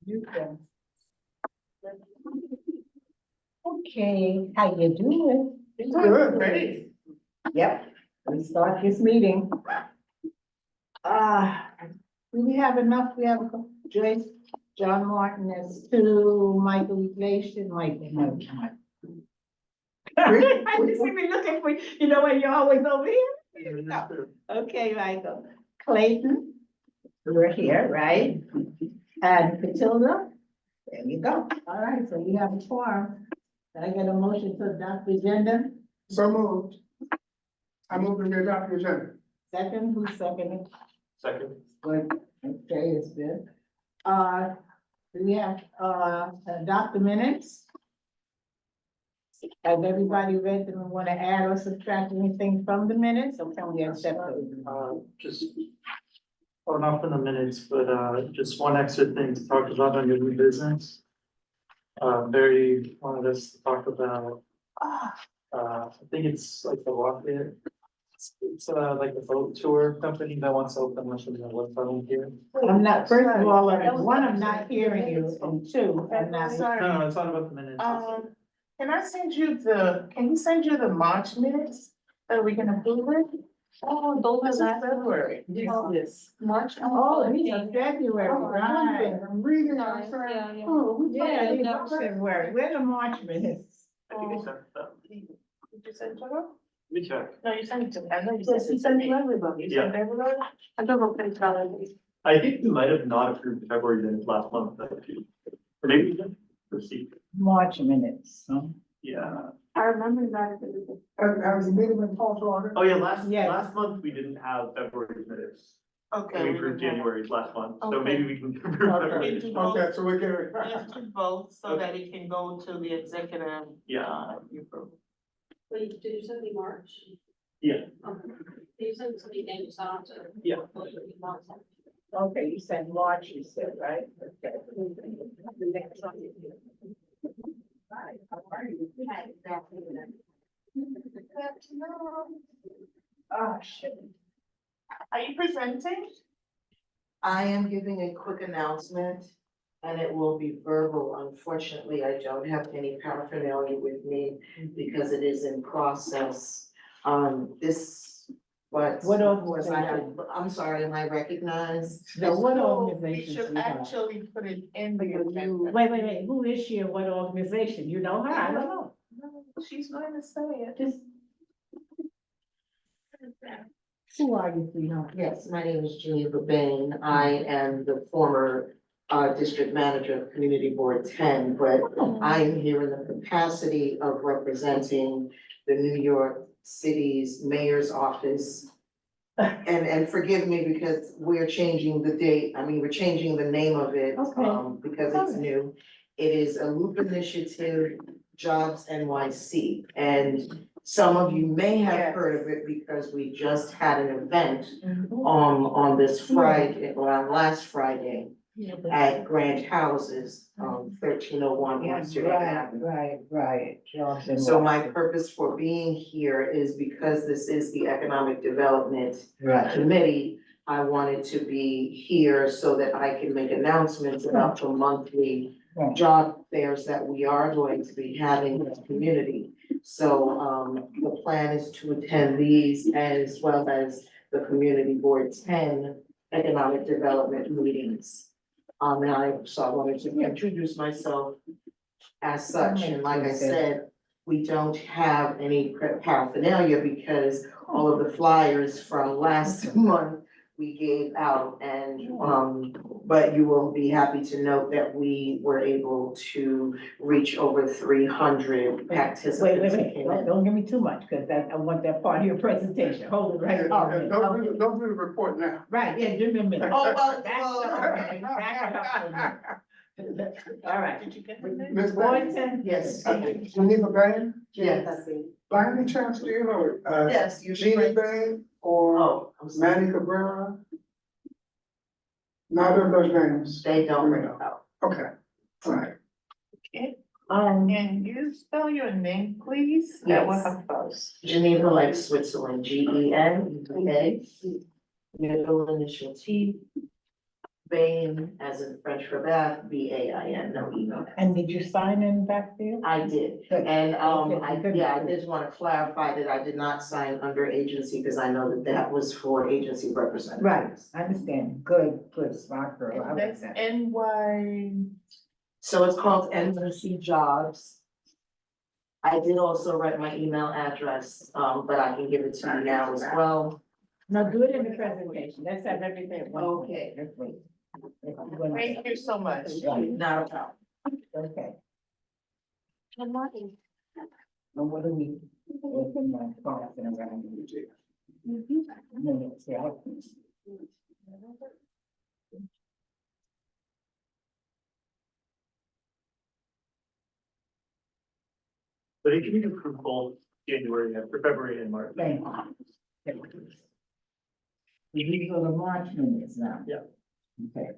You can. Okay, how you doing? Good, great. Yep, we start this meeting. Do we have enough? We have Joyce, John Martin as two, Michael Iglesias, Michael, no, John. I just been looking for, you know, when you're always over here. No. Okay, Michael. Clayton, we're here, right? And Matilda, there you go. All right, so we have a forum. Can I get a motion to adopt the agenda? So moved. I move to adopt the agenda. Second, who's seconded? Second. Good, okay, it's good. Do we have, adopt the minutes? Has everybody read them and want to add or subtract anything from the minutes, or can we accept them? Just, or not from the minutes, but, just one extra thing to talk about under new business. Barry wanted us to talk about, I think it's like the Rocket. It's like a boat tour company that wants to open up in the Harlem Piers. I'm not, first of all, one, I'm not hearing you, and two, I'm not. No, it's not about the minutes. Can I send you can you send you the March minutes? Are we gonna approve it? Oh, those This are is February. Yes. March. Oh, these are February, right? I'm reading, Yeah, I'm sorry. yeah, yeah. Oh, Yeah, these are February, where the March minutes? I think it's, Did you send it to her? let me check. No, you sent it to me. I know you Yes, sent you it to sent it me. to everybody. You sent everybody? I don't know if it's valid. I think we might have not approved the February minutes last month, or maybe we did receive. March minutes, huh? Yeah. I remember that. Has the meeting been called to order? Oh, yeah, last Yes. month we didn't have February minutes. Okay. We approved January's last month, so Okay. maybe we can. approve February. Okay, so we can. Let's do both so that it can go to the executive. Yeah. Approval. Wait, did you send me March? Yeah. Okay. You sent it to me, then you sent it to. Yeah. Okay, you said March, you said, right? Okay. Hi, how are you? Oh, shit. Are you presenting? I am giving a quick announcement and it will be verbal. Unfortunately, I don't have any paraphernalia with me because it is in process. What What was I, organization? I'm sorry, am I recognized? No, what We organization? should actually put it in the agenda. Wait, who is she and what organization? You know her? I don't know. No, she's going to say it. Just. Who are you, sweetheart? Yes, my name is Geneva Bain. I am the former district manager of Community Board 10, but I am here in the capacity of representing the New York City's mayor's office. And forgive me because we're changing the date, we're changing the name of it, Okay. because it's new. It is a Loop Initiative Jobs NYC, and some of you may have Yes. heard of it because we just had an event Mm-hmm. on this Friday, well, last Friday at Grant Houses, 1301 Amsterdam Ave. Right. So my purpose for being here is because this is the Economic Development Right. Committee. I wanted to be here so that I can make announcements about the monthly Right. job fairs that we are going to be having in the community. So, the plan is to attend these as well as the Community Board 10 Economic Development meetings. And I wanted to introduce myself as such, and like I said, we don't have any paraphernalia because all of the flyers from last month we gave out and, but you will be happy to note that we were able to reach over 300 participants. Wait, don't give me too much, because I want that part of your presentation, hold it right. Don't do the report now. Right, yeah, give me a minute. Oh, well, Back it up, okay, back it up for a minute. All right. Did you get the name? Ms. Bain, Boynton? Yes. Geneva Bain, Yes. by any chance, do you know, Yes, you Jeannie Bain or Oh, I'm sorry. Manny Cabrera? Neither of those names. They don't ring a bell. Okay, all right. Okay. Um, Can you spell your name, please? That will Yes. help us. Geneva like Switzerland, GENEVA, middle initial T, Bain, as in French for bath, B-A-I-N, no email. And did you sign in back there? I did, Good. and, Okay, good. I did want to clarify that I did not sign under agency, because I know that that was for agency representatives. Right, I understand. Good, smart girl. I And like that's that. NY. So it's called NYC Jobs. I did also write my email address, but I can give it to you now as well. No, do it in the presentation. Let's have everything at one. Okay. Let's wait. If you wanna- Thank you so much. Not a problem. Okay. Good morning. And what do we? Open my thoughts and around the minutes, yeah. But it can be approved both January and for February and March. Thank you. These are the March minutes now. Yeah. Okay.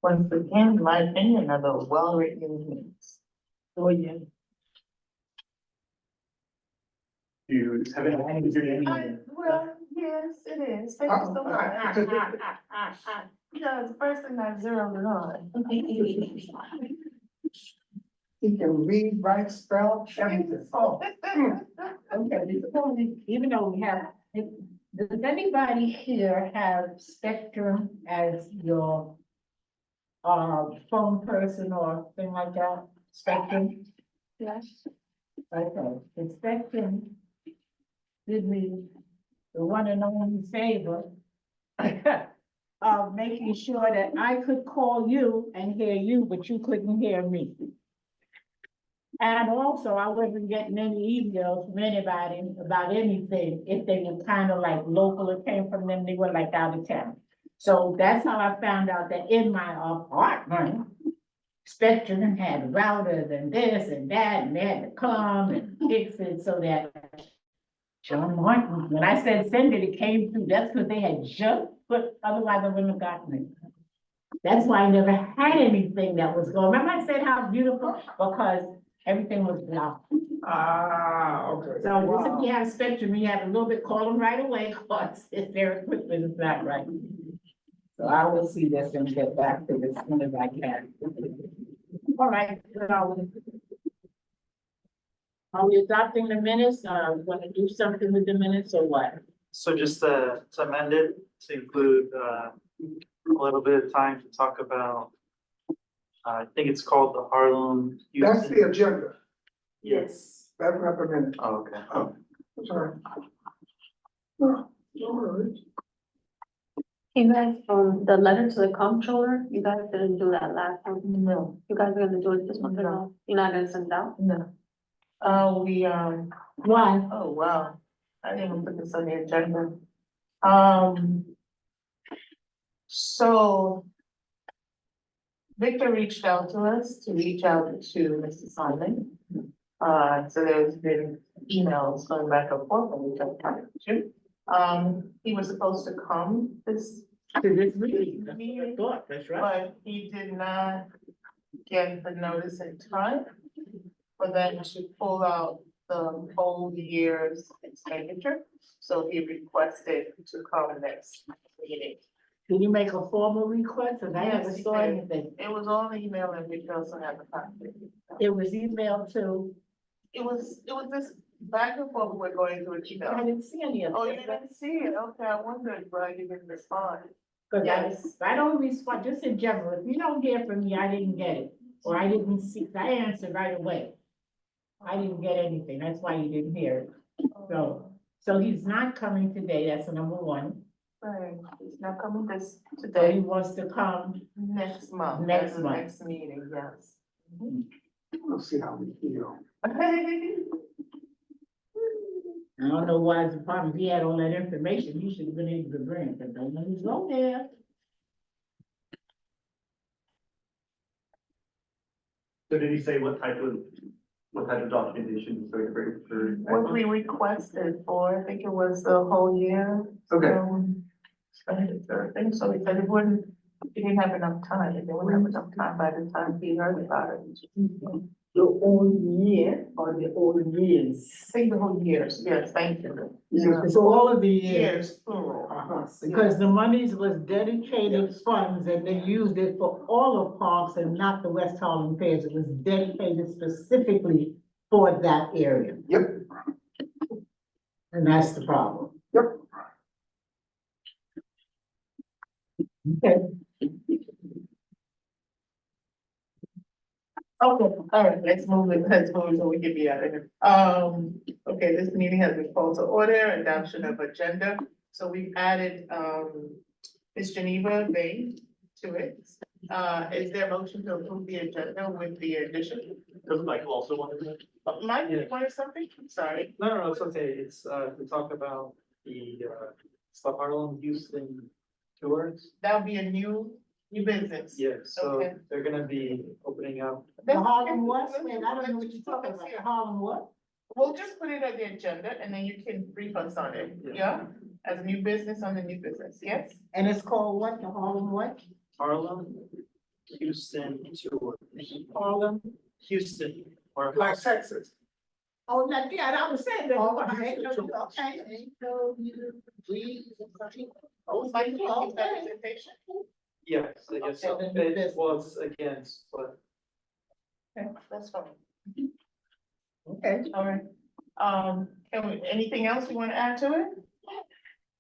Once again, in my opinion, are the well-written minutes. Oh, yeah. Do you have any? Well, yes, it is. Thank you so much. Yeah, it's the first thing I zeroed it on. He can read, write, spell, everything. Oh. Okay, before even though we have, does anybody here have Spectrum as your phone person or thing like that? Spectrum? Yes. Okay, the Spectrum did me the one and only favor of making sure that I could call you and hear you, but you couldn't hear me. And also, I wasn't getting any emails from anybody about anything, if they were kind of like local, it came from them, they were like out of town. So that's how I found out that in my apartment, Spectrum had routers and this and that, and they had to come and fix it so that John Martin, when I said send it, it came through, that's because they had just put, otherwise I wouldn't have gotten it. That's why I never had anything that was going, remember I said how beautiful, because everything was blocked. Ah, okay. So this if you have Spectrum, you have a little bit, call them right away, because if their equipment is not right. So I will see this and get back to it as soon as I can. All right, are we adopting the minutes? Want to do something with the minutes or what? So just to amend it, to include, a little bit of time to talk about, I think it's called the Harlem. That's the agenda. Yes. That's not the minute. Oh, okay. Oh, sorry. No worries. You guys, the letter to the comptroller, you guys didn't do that last time. No, You guys are gonna do it this month or No. no? You're not gonna send it out? no. Why? Oh, wow. I didn't even put this on the agenda. So Victor reached out to us to reach out to Mr. Simon. So there's been emails going back and forth and we don't have to. He was supposed to come this, To this meeting, that's what I thought, that's right. but he did not get the notice in time for them to pull out the whole year's expenditure. So he requested to come next meeting. Can you make a formal request? Cause I Yes, never he saw did. anything. It was on email and we also have a copy. It was emailed to, It was this back and forth we're going through an I email. didn't see any of it. Oh, you didn't see it? Okay, I wondered why you didn't respond. Cause Yes. I don't respond, just in general, if you don't hear from me, I didn't get it, or I didn't see, I answered right away. I didn't get anything, that's why you didn't hear it. So he's not coming today, that's number one. Right, he's not coming this So he today, wants to come, next month. Next That's the month. Next meeting, yes. We'll see how we feel. I don't know why his department, if he had all that information, he should have been able to bring it, but don't let him go there. So did he say what type of documentation is going for? What we requested for, I think it was the whole year. Okay. Expenditure, I think so, he said it wouldn't He didn't have enough time, they wouldn't have enough time by the time he heard about it. The whole year or the whole years? Say the whole years, yes, thank you. It's all of the years, Years, plural. because the monies was dedicated funds and they used it for all of parks and not the West Harlem Piers. It was dedicated specifically for that area. Yep. And that's the problem. Yep. Okay. Okay, all right, let's move so we can be out of here. Okay, this meeting has been called to order, adoption of agenda. So we've added, Ms. Geneva Bain to it. Is there a motion to approve the agenda with the addition? Doesn't Michael also want to? Mike, you Yeah. wanted something? Sorry. No, it's okay. It's, to talk about the, South Harlem Houston tours. That'll be a new business. Yeah, so Okay. they're gonna be opening up. The Harlem what? Wait, I don't know what you're talking about. The Harlem what? We'll just put it on the agenda and then you can brief us on it, yeah? As a new business on the new business, yes? And it's called what? The Harlem what? Harlem Houston tours. Harlem. Houston. Or Like Texas. Oh, not, yeah, I was saying that. Harlem Okay, Houston tour. okay, ain't no you breathe. Oh, Mike, you give that Okay. presentation? yes, I guess so. Okay, then It this- was against, but That's fine. Okay. All right. Anything else you want to add to it?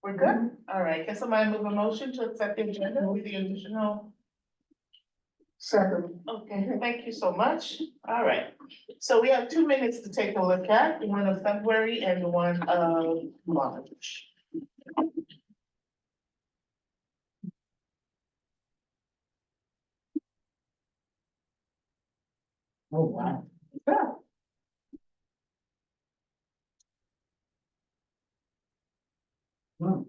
We're good? All right. Can somebody move a motion to accept the agenda with the additional? Second, Okay, thank you so much. All right. So we have 2 minutes to take a look at, the one of February and the one of March. Oh, wow. Hmm.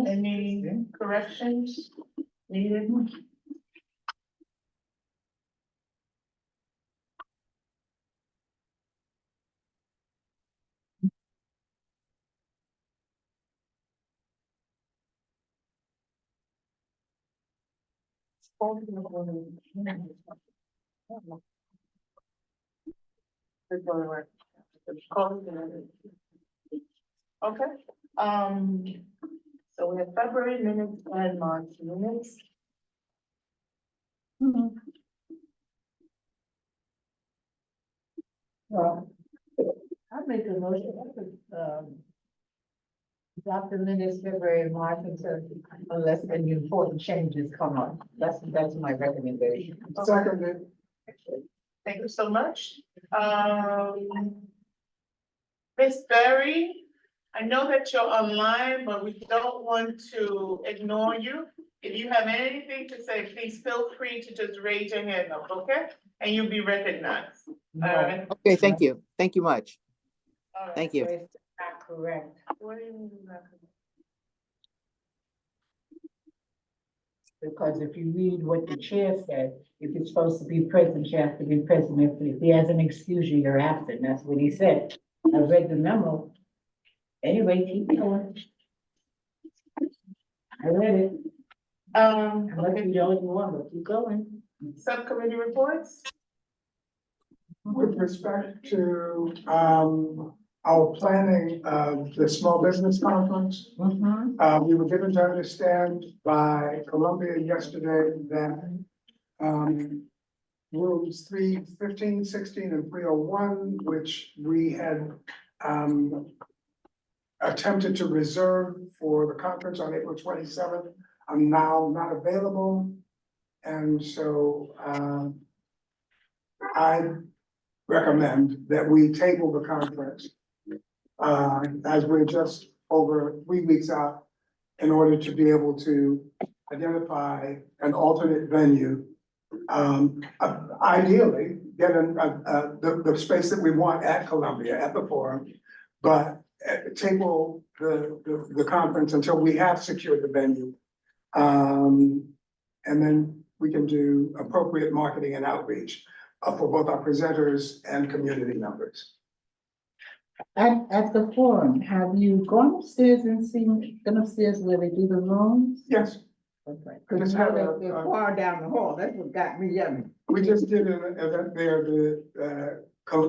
Any corrections needed? Okay, so we have February minutes and March minutes. Well, I make a motion, adopt the minutes February and March unless any important changes come up. That's my recommendation. seconded, Thank you so much. Ms. Berry, I know that you're online, but we don't want to ignore you. If you have anything to say, please feel free to just raise your hand up, okay? And you'll be recognized. All right? Okay, thank you. Thank you much. All right. Thank you. It's not correct, What do you mean you're not correct? because if you read what the chair said, if you're supposed to be present, you have to be present. If he has an excuse you, you're absent. That's what he said. I read the memo. Anyway, keep going. I read it. Unless you don't want, but keep going. Subcommittee reports? with respect to, our planning of the small business conference. We were given to understand by Columbia yesterday that, rooms 315, 16, and 301, which we had, attempted to reserve for the conference on April 27th, are now not available. And so, I recommend that we table the conference, as we're just over 3 weeks out, in order to be able to identify an alternate venue. Ideally, get the space that we want at Columbia, at the forum. But table the conference until we have secured the venue. And then we can do appropriate marketing and outreach for both our presenters and community members. At the forum, have you gone upstairs and been upstairs where they do the rooms? Yes, Okay, cause Just you know have they're a- far down the hall, that's what got me yelling. we just did an event there, the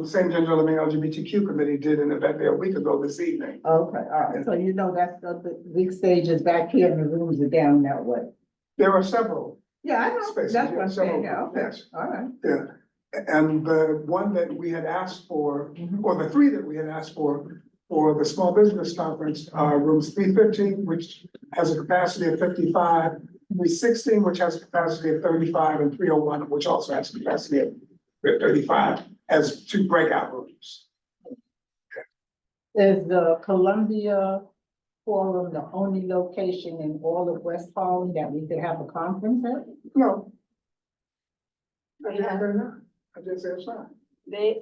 St. Gender Living LGBTQ committee did an event there a week ago this evening. Okay, all right, so you know that's the big stage is back here and the rooms are down that way. There are several, Yeah, I know, Spaces, that's what yeah, I'm saying, several, yeah, okay, yes. all right. yeah. And the one that we had asked for, or the three that we had asked for the small business conference, are rooms 315, which has a capacity of 55, 316, which has a capacity of 35, and 301, which also has a capacity of 35, as two breakout rooms. Is the Columbia Forum the only location in all of West Harlem that we could have a conference at? No. Yeah. I just said it's not. They,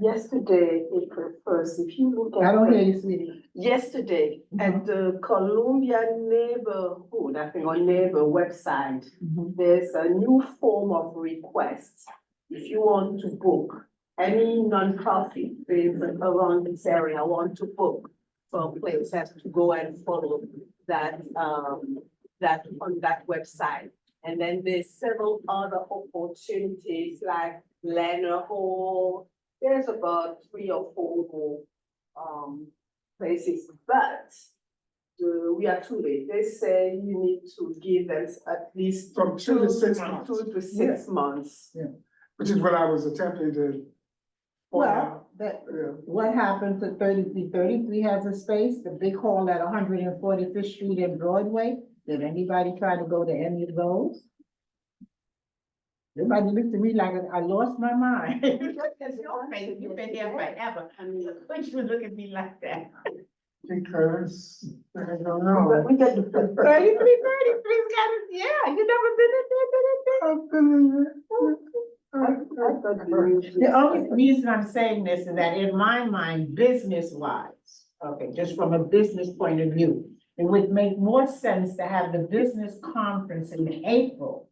yesterday, April 1st, if you look at. I don't hear you, sweetie. Yesterday, at the Columbia neighborhood, I think on neighbor website, there's a new form of request. If you want to book any nonprofit around this area, want to book for a place, has to go and follow that, that on that website. And then there's several other opportunities like Leonard Hall. There's about 3 or 4 more, places, but we are too late. They say you need to give them at least From 2 to 6 months. 2 to 6 months. Which is what I was attempting to point out. Well, Yeah. what happened to 3333 has a space, the big hall at 145th Street and Broadway? Did anybody try to go to any of those? Everybody looked at me like I lost my mind. That's your face, you've been there forever. Why'd you look at me like that? Because, I don't know. We get the. 3333's got it, yeah, you never been in there? The only reason I'm saying this is that in my mind, business wise, okay, just from a business point of view, it would make more sense to have the business conference in April,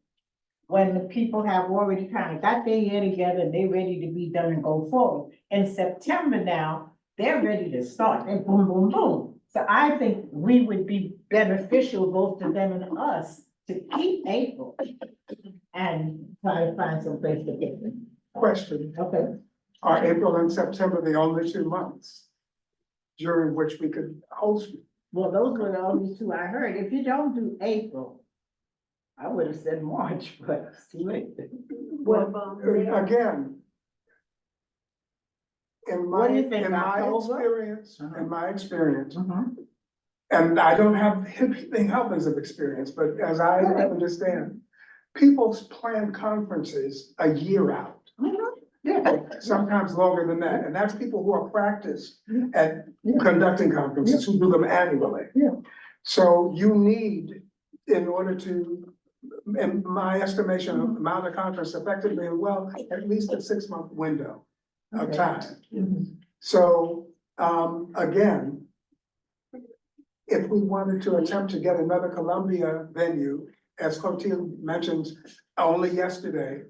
when the people have already kind of got their year together and they're ready to be done and go forward. In September now, they're ready to start, and boom, boom, boom. So I think we would be beneficial, both to them and us, to keep April and try to find some place to get them. Question, Okay. are April and September the only 2 months during which we could host? Well, those were the only two I heard. If you don't do April, I would have said March, but it's too late. Well, Again, in What do you think, in my October? experience, and I don't have anything helpings of experience, but as I understand, people plan conferences a year out. Yeah. Sometimes longer than that, and that's people who are practiced at conducting conferences, who do them annually. Yeah. So you need, in order to, in my estimation, mount a conference effectively and well, at least a 6-month window of Okay. time. Mhm. So, again, if we wanted to attempt to get another Columbia venue, as Clotilde mentioned only yesterday,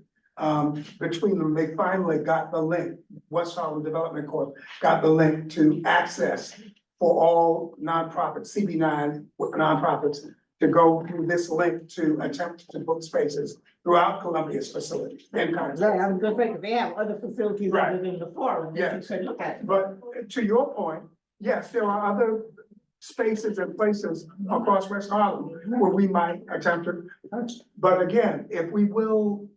between them, they finally got the link, West Harlem Development Corp. Got the link to access for all nonprofits, CB9 nonprofits, to go through this link to attempt to book spaces throughout Columbia's facilities. And Right, I was gonna say, 'cause they have other facilities other Right. than the forum, that you Yes. could look at. But to your point, yes, there are other spaces and places across West Harlem where we might attempt to. But again, if we will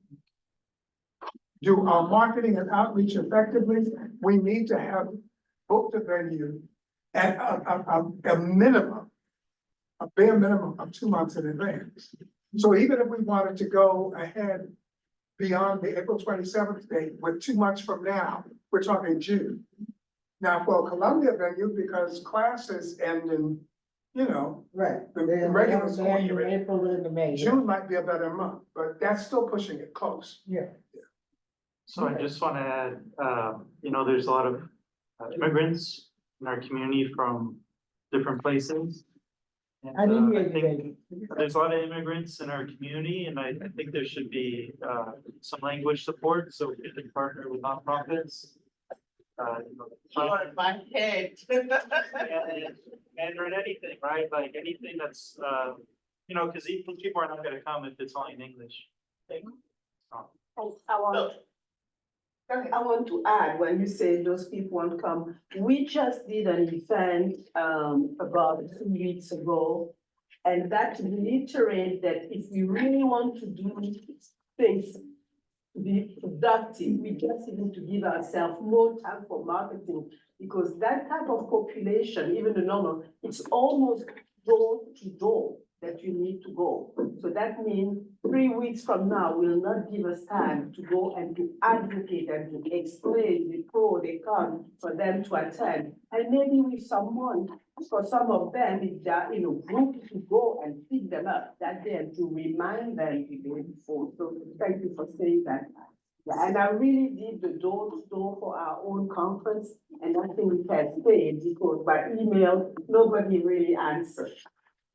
do our marketing and outreach effectively, we need to have booked a venue at a minimum, a bare minimum of 2 months in advance. So even if we wanted to go ahead beyond the April 27th date with 2 months from now, we're talking June. Now, for a Columbia venue, because classes end in, Right. the They're regular in school year, April and the May. June might be a better month, but that's still pushing it close. Yeah. So I just want to add, there's a lot of immigrants in our community from different places. And, I didn't hear I you, think baby. there's a lot of immigrants in our community, and I think there should be some language support, so we can partner with nonprofits. Lord, my head. And or anything, right? Like anything that's, because people are not gonna come if it's only in English. I want to add, when you say those people won't come, we just did an event, about 2 weeks ago. And that reiterated that if we really want to do things to be productive, we just need to give ourselves more time for marketing. Because that type of population, even the normal, it's almost door to door that you need to go. So that means 3 weeks from now will not give us time to go and to advocate and to explain the pro, the con for them to attend. And maybe with someone, for some of them, if they're in a group, to go and pick them up that day and to remind them the day before. So thank you for saying that. Yeah, and I really did the door to door for our own conference, and I think it has stayed because by email, nobody really answered.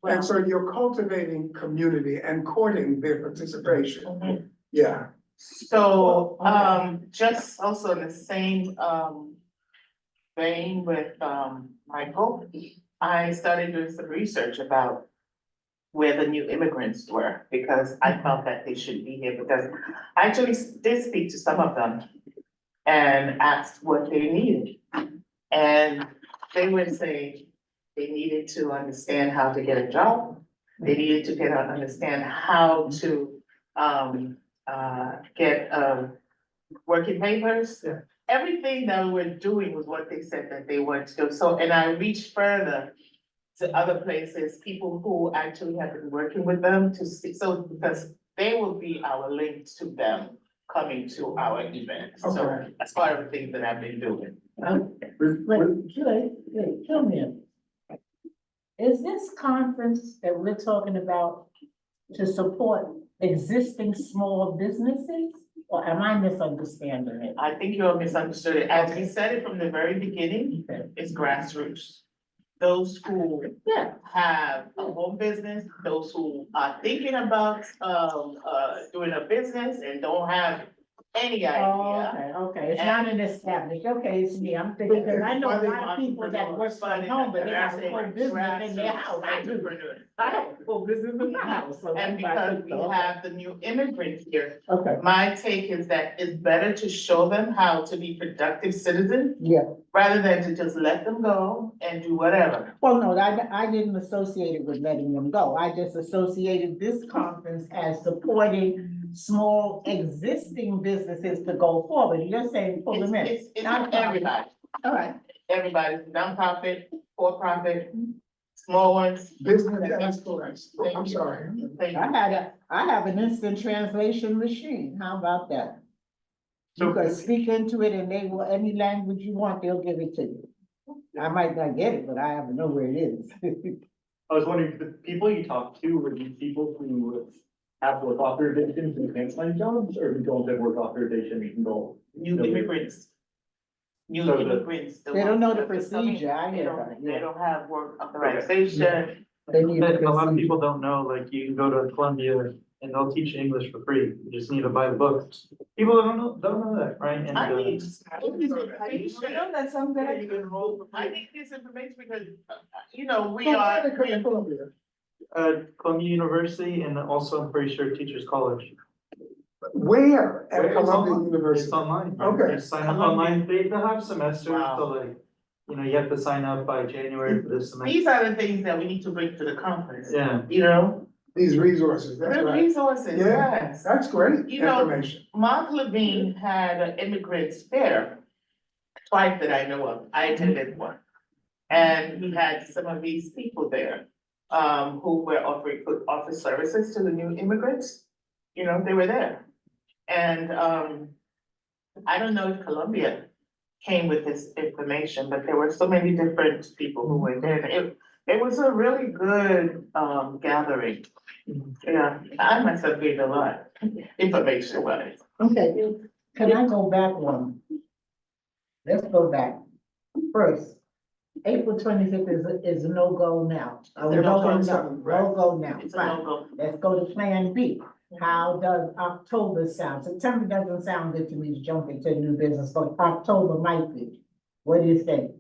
And so you're cultivating community and courting their participation. Yeah. So, just also in the same, vein with, Michael, I started doing some research about where the new immigrants were, because I felt that they should be here, because I actually did speak to some of them and asked what they needed. And they would say they needed to understand how to get a job. They needed to understand how to, get, working papers. Yeah. Everything that we were doing was what they said that they wanted to do. So, and I reached further to other places, people who actually have been working with them to see, so because they will be our link to them coming to our event. So Okay. that's part of the things that I've been doing. Wait, come in. Is this conference that we're talking about to support existing small businesses? Or am I misunderstanding it? I think you all misunderstood it. As we said it from the very beginning, Okay. it's grassroots. Those who Yeah. have a home business, those who are thinking about, doing a business and don't have any Oh, idea. okay, it's not an established, okay, it's me, I'm thinking, because I know a lot of people that work But from home, but they have it's a full business in their house. I do. entrepreneurs. I have a full business in my house, so. And that's why I because think we so. have the new immigrants here, Okay, my take is that it's better to show them how to be productive citizens yeah, rather than to just let them go and do whatever. well, no, I didn't associate it with letting them go, I just associated this conference as supporting small existing businesses to go forward, you're saying pull them in. It's Not everybody, All right, everybody, nonprofit, for-profit, small ones. Business excellence. I'm sorry. Thank I you. have an instant translation machine, how about that? You So- could speak into it and they will, any language you want, they'll give it to you. I might not get it, but I have to know where it is. I was wondering, the people you talk to, were these people who have work authorization and can't find jobs, or who don't have work authorization and can go? New immigrants. New So the- immigrants. They don't know the ones that are coming, procedure, I They hear don't, that, they yeah. don't have work authorization. They need A a lot of procedure. people don't know, like you can go to Columbia and they'll teach you English for free. You just need to buy the books. People don't know that, right? And, I need, uh, I need this information. that's something You can enroll for free. I need this information because, we are. Columbia University and also I'm pretty sure Teachers College. Where at It's Columbia online. University? It's online. Okay. Just sign up Columbia. online. They'll have semesters, Wow. so like, you have to sign up by January for this semester. These are the things that we need to bring to the conference, Yeah. you know? These resources, that's The right. resources, Yeah, yes. that's great You know, information. Mark Levine had an immigrants fair twice that I know of. I attended one. And he had some of these people there, who were could offer services to the new immigrants. You know, they were there. And, I don't know if Columbia came with this information, but there were so many different people who were there. It was a really good, gathering. Yeah, I myself gained a lot information wise. Okay, Can I go back one? Let's go back. First, April 25th is a no-go now. Are we April going 27th, right. No-go now, It's a right? no-go. Let's go to Plan B. How does October sound? September doesn't sound good to me to jump into new business, but October might be. What do you think?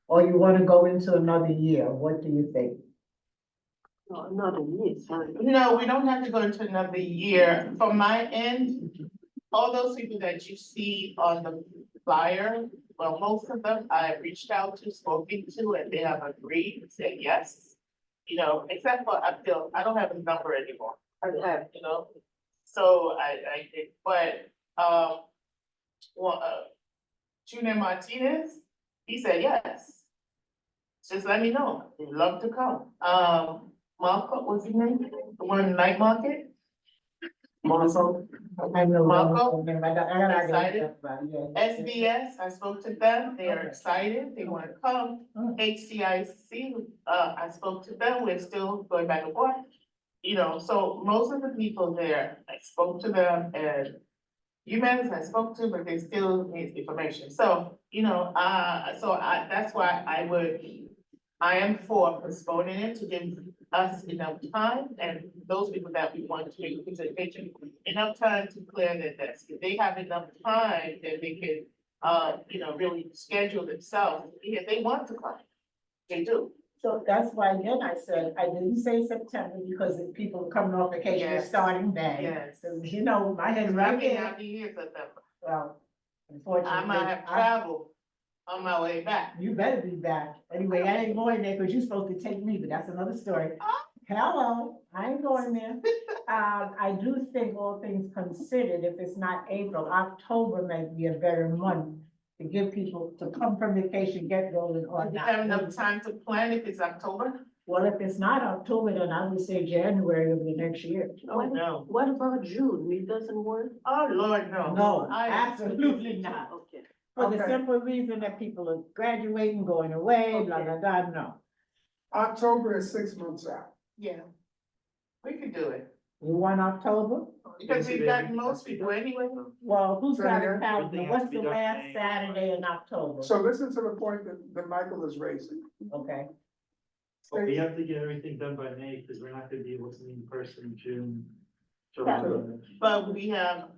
Or you wanna go into another year? What do you think? No, not a year, sorry. No, we don't have to go into another year. From my end, all those people that you see on the flyer, well, most of them I have reached out to, spoken to, and they have agreed, said yes. You know, except for I don't have a number anymore, you know? So I did, but, Junior Martinez, he said yes. Just let me know, we'd love to come. Marco, what's his name? The one in the night market? Marco. I know. Marco? I gotta Excited? get about it, yeah. SBS, I spoke to them, they are excited, they wanna come. Oh. HCIC, I spoke to them, we're still going back and forth. You know, so most of the people there, I spoke to them, and humans I spoke to, but they still need information. So, you know, that's why I am for postponing it to give us enough time, and those people that we want to make a presentation, enough time to clear their desk. If they have enough time, then they can, you know, really schedule themselves, if they want to come, they do. So that's why again, I said, I didn't say September because if people are coming off vacation, they're Yes. starting May. Yes. So, you know, my head's I right may there. not be here September, Well, I unfortunately. might have traveled on my way back. You better be back. Anyway, I ain't going there because you're supposed to take me, but that's another story. Hello, I ain't going there. I do think all things considered, if it's not April, October may be a better month to give people to come from vacation, get rolling or Do you not. have enough time to plan if it's October? Well, if it's not October, then I would say January of the next year. Oh, no. What about June? It doesn't work? Oh, Lord, no. No, I- absolutely not. Okay. For the Okay. simple reason that people are graduating, going away, blah, blah, blah, no. October is 6 months out. Yeah. We could do it, You want October? because we've got most people anyway. Well, who's Say got a again? calendar? Everything has What's to be the done last May. Saturday in October? So listen to the point that Michael is raising. Okay, But we have to get everything done by May, because we're not gonna be able to meet in person in June. July. But we have,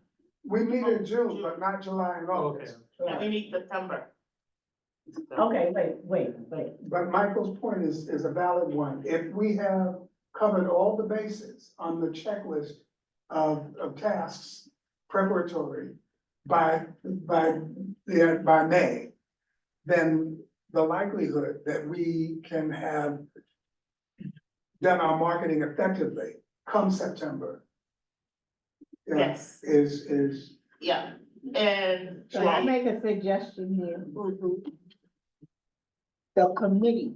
We meet in June, but not July and Oh, okay. August. and we need September. okay, wait. But Michael's point is a valid one. If we have covered all the bases on the checklist of tasks preparatory by May, then the likelihood that we can have done our marketing effectively come September. yeah, Yes. Is, Yeah, and. Can I make a suggestion here? The committee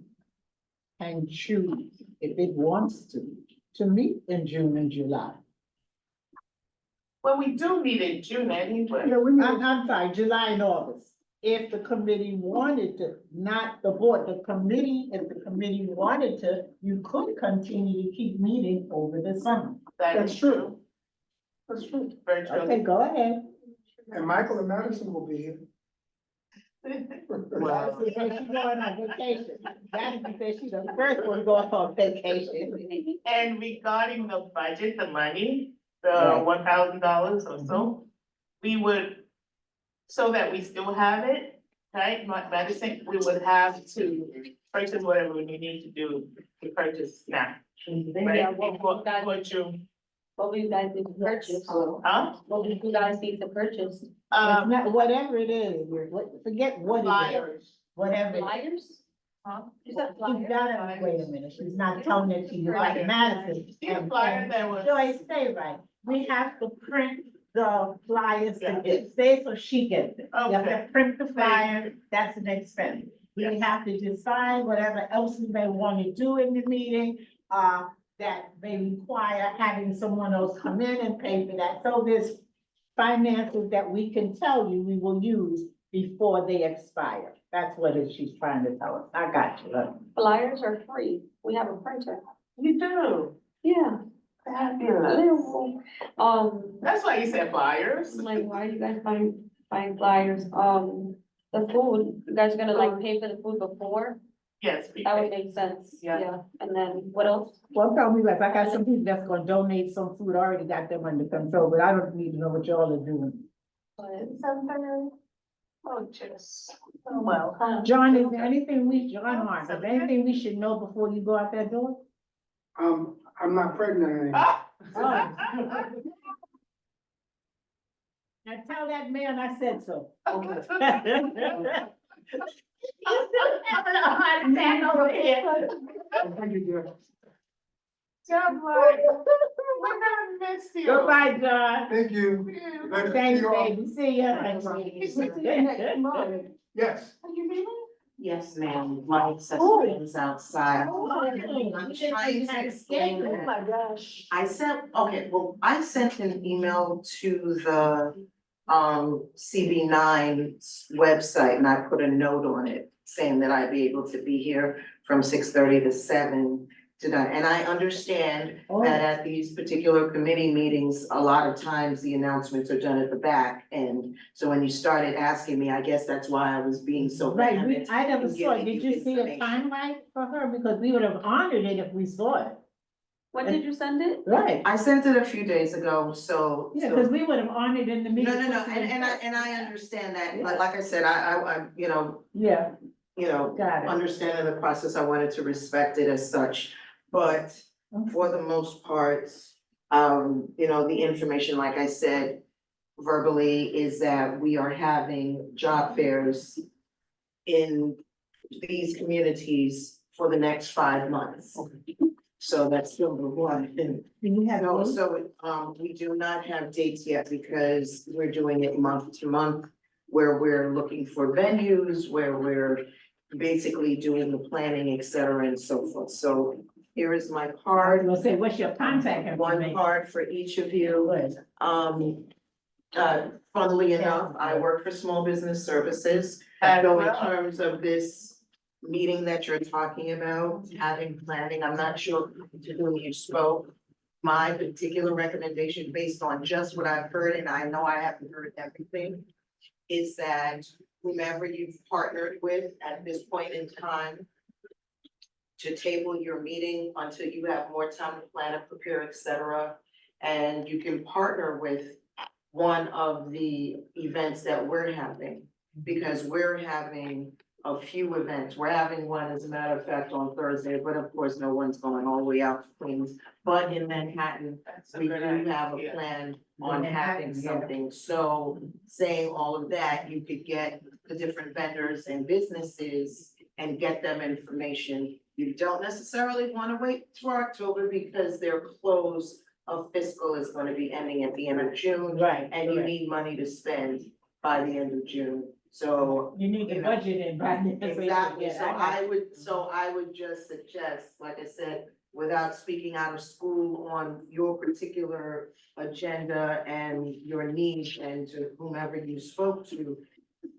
can choose, if it wants to meet in June and July. Well, we do meet in June anyway. yeah, we meet. I'm sorry, July and August. If the committee wanted to, not the board, the committee, if the committee wanted to, you could continue to keep meeting over the summer. That's true. That's true. Very true. Okay, go ahead. And Michael and Madison will be here. That's because she's going on vacation. That is because she's the first one going on vacation. And regarding the budget, the money, the Right. $1,000 or so, we would, so that we still have it, right, medicine, we would have to purchase whatever we need to do to purchase now. Right, for June, What will you guys need to purchase? huh? What will you guys need to purchase? It's not, whatever it is, forget what it is, Flyers, whatever. Flyers? huh? Is that She's flyers? gotta, wait a minute, she's not telling it to you like Madison. See a flyer that was. Joyce, stay right, we have to print the flyers Yeah. to get, stay so she gets it. You have Okay. to print the flyer, that's an expense. We Yes. have to decide whatever else we may want to do in the meeting, that may require having someone else come in and pay for that. So there's finances that we can tell you we will use before they expire. That's what she's trying to tell us. I got you. Flyers are free. We have a printer. You do, Yeah. fabulous. Little, That's why you said flyers. like, why are you guys buying buying flyers, the food, you guys are gonna like pay for the food before? Yes. That would make sense, Yeah. yeah, and then what else? Well, tell me, like, I got some people that's gonna donate some food, I already got them under control, but I don't need to know what y'all are doing. Something, oh, just, oh, well. John, is there anything John Mark, is there anything we should know before you go out that door? I'm not pregnant anymore. Ah! Now tell that man I said so. You still having a heart attack over here. Thank you, dear. John, like, we're gonna miss you. Goodbye, John. Thank you. Glad to see Thanks, you all. baby, see ya. Yes. Are you leaving? Yes, ma'am, my assessment outside. Oh, I'm trying to explain that. my gosh. I sent, okay, well, I sent an email to the CB9 website and I put a note on it saying that I'd be able to be here from 6:30 to 7 tonight. And I understand that at these particular committee meetings, a lot of times the announcements are done at the back. And so when you started asking me, I guess that's why I was being so Right, vehement. I never in saw it, giving did you see a information. timeline for her, because we would have honored it if we saw it, When did you send it? right? I sent it a few days ago, so. Yeah, so- because we would have honored in the No, meeting. no, no, and I understand that, but like I said, I, Yeah, got it. understanding the process, I wanted to respect it as such. But for the most part, the information, like I said, verbally, is that we are having job fairs in these communities for the next 5 months. So that's number one. And Can you have those? we do not have dates yet because we're doing it month to month, where we're looking for venues, where we're basically doing the planning, et cetera, and so forth. So here is my I was card, gonna say, what's your contact one information? card for each of you. Funnily enough, I work for Small Business Services. So in terms of this meeting that you're talking about, having planning, I'm not sure to whom you spoke. My particular recommendation, based on just what I've heard, and I know I haven't heard everything, is that whomever you've partnered with at this point in time, to table your meeting until you have more time to plan and prepare, et cetera. And you can partner with one of the events that we're having, because we're having a few events. We're having one, as a matter of fact, on Thursday, but of course, no one's going all the way out to Queens. But in Manhattan, That's a we good do have a idea. plan on having Manhattan, yeah. something. So saying all of that, you could get the different vendors and businesses and get them information. You don't necessarily want to wait till October because their close of fiscal is going to be ending at the end of June. Right, And you correct. need money to spend by the end of June. So You need to you know, budget in, by then. exactly, Yeah, so got I would just suggest, like I said, without speaking out of school on your particular agenda and your needs and to whomever you spoke to,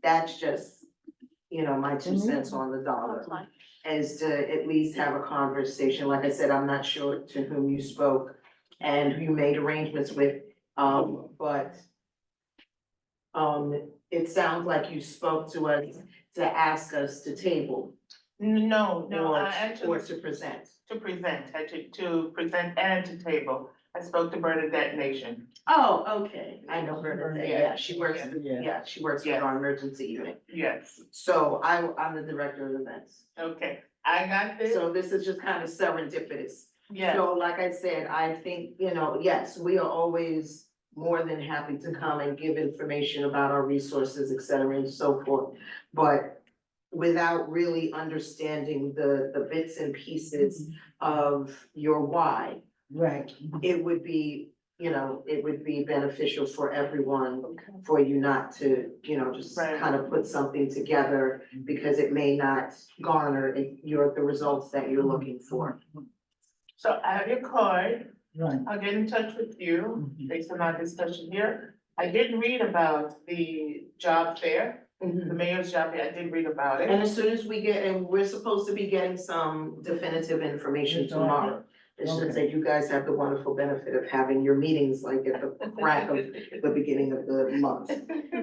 that's just, my 2 cents on the dollar. Is to at least have a conversation, like I said, I'm not sure to whom you spoke and who you made arrangements with, but it sounds like you spoke to us to ask us to table. No, Or I actually. to present. To present, to present and to table. I spoke to Bernadette Nation. Oh, okay, I know her, yeah, she works, Yeah. she works with Yeah. our emergency unit. Yes, So I'm the director of events, okay, I got this, so this is just kind of serendipitous. yes, So like I said, I think, yes, we are always more than happy to come and give information about our resources, et cetera, and so forth. But without really understanding the bits and pieces of your why, Right. it would be, beneficial for everyone for you not to, just Right. kind of put something together because it may not garner the results that you're looking for. so I have your card, Right. I'll get in touch with you based on our discussion here. I did read about the job fair, the mayor's job fair, I did read about And it. as soon as we get, and we're supposed to be getting some definitive information tomorrow. It's just that you guys have the wonderful benefit of having your meetings like at the crack of the beginning of the month.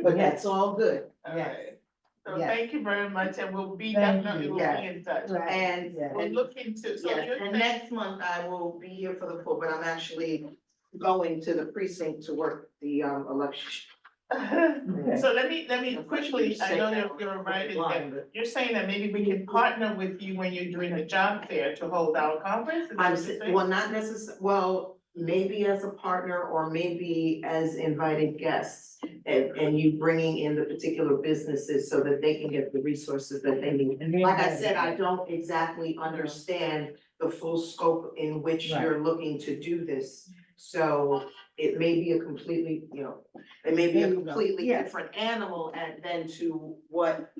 But that's all good. Alright. So Yes. thank you very much, and we'll be Thank definitely, you. we'll be in touch. And, Yeah. We'll look into, so yes, you're and saying, next month I will be here for the full, but I'm actually going to the precinct to work the election. so let me quickly, I know you're right, is that you're saying that maybe we can partner with you when you're doing a job fair to hold our conference? Is that I'm, what you're saying? well, not well, maybe as a partner or maybe as invited guests. And you bringing in the particular businesses so that they can get the resources that they need. Like I said, I don't exactly understand the full scope in which Right. you're looking to do this. So it may be a completely, it may be There a you go. completely Yes. different animal than to what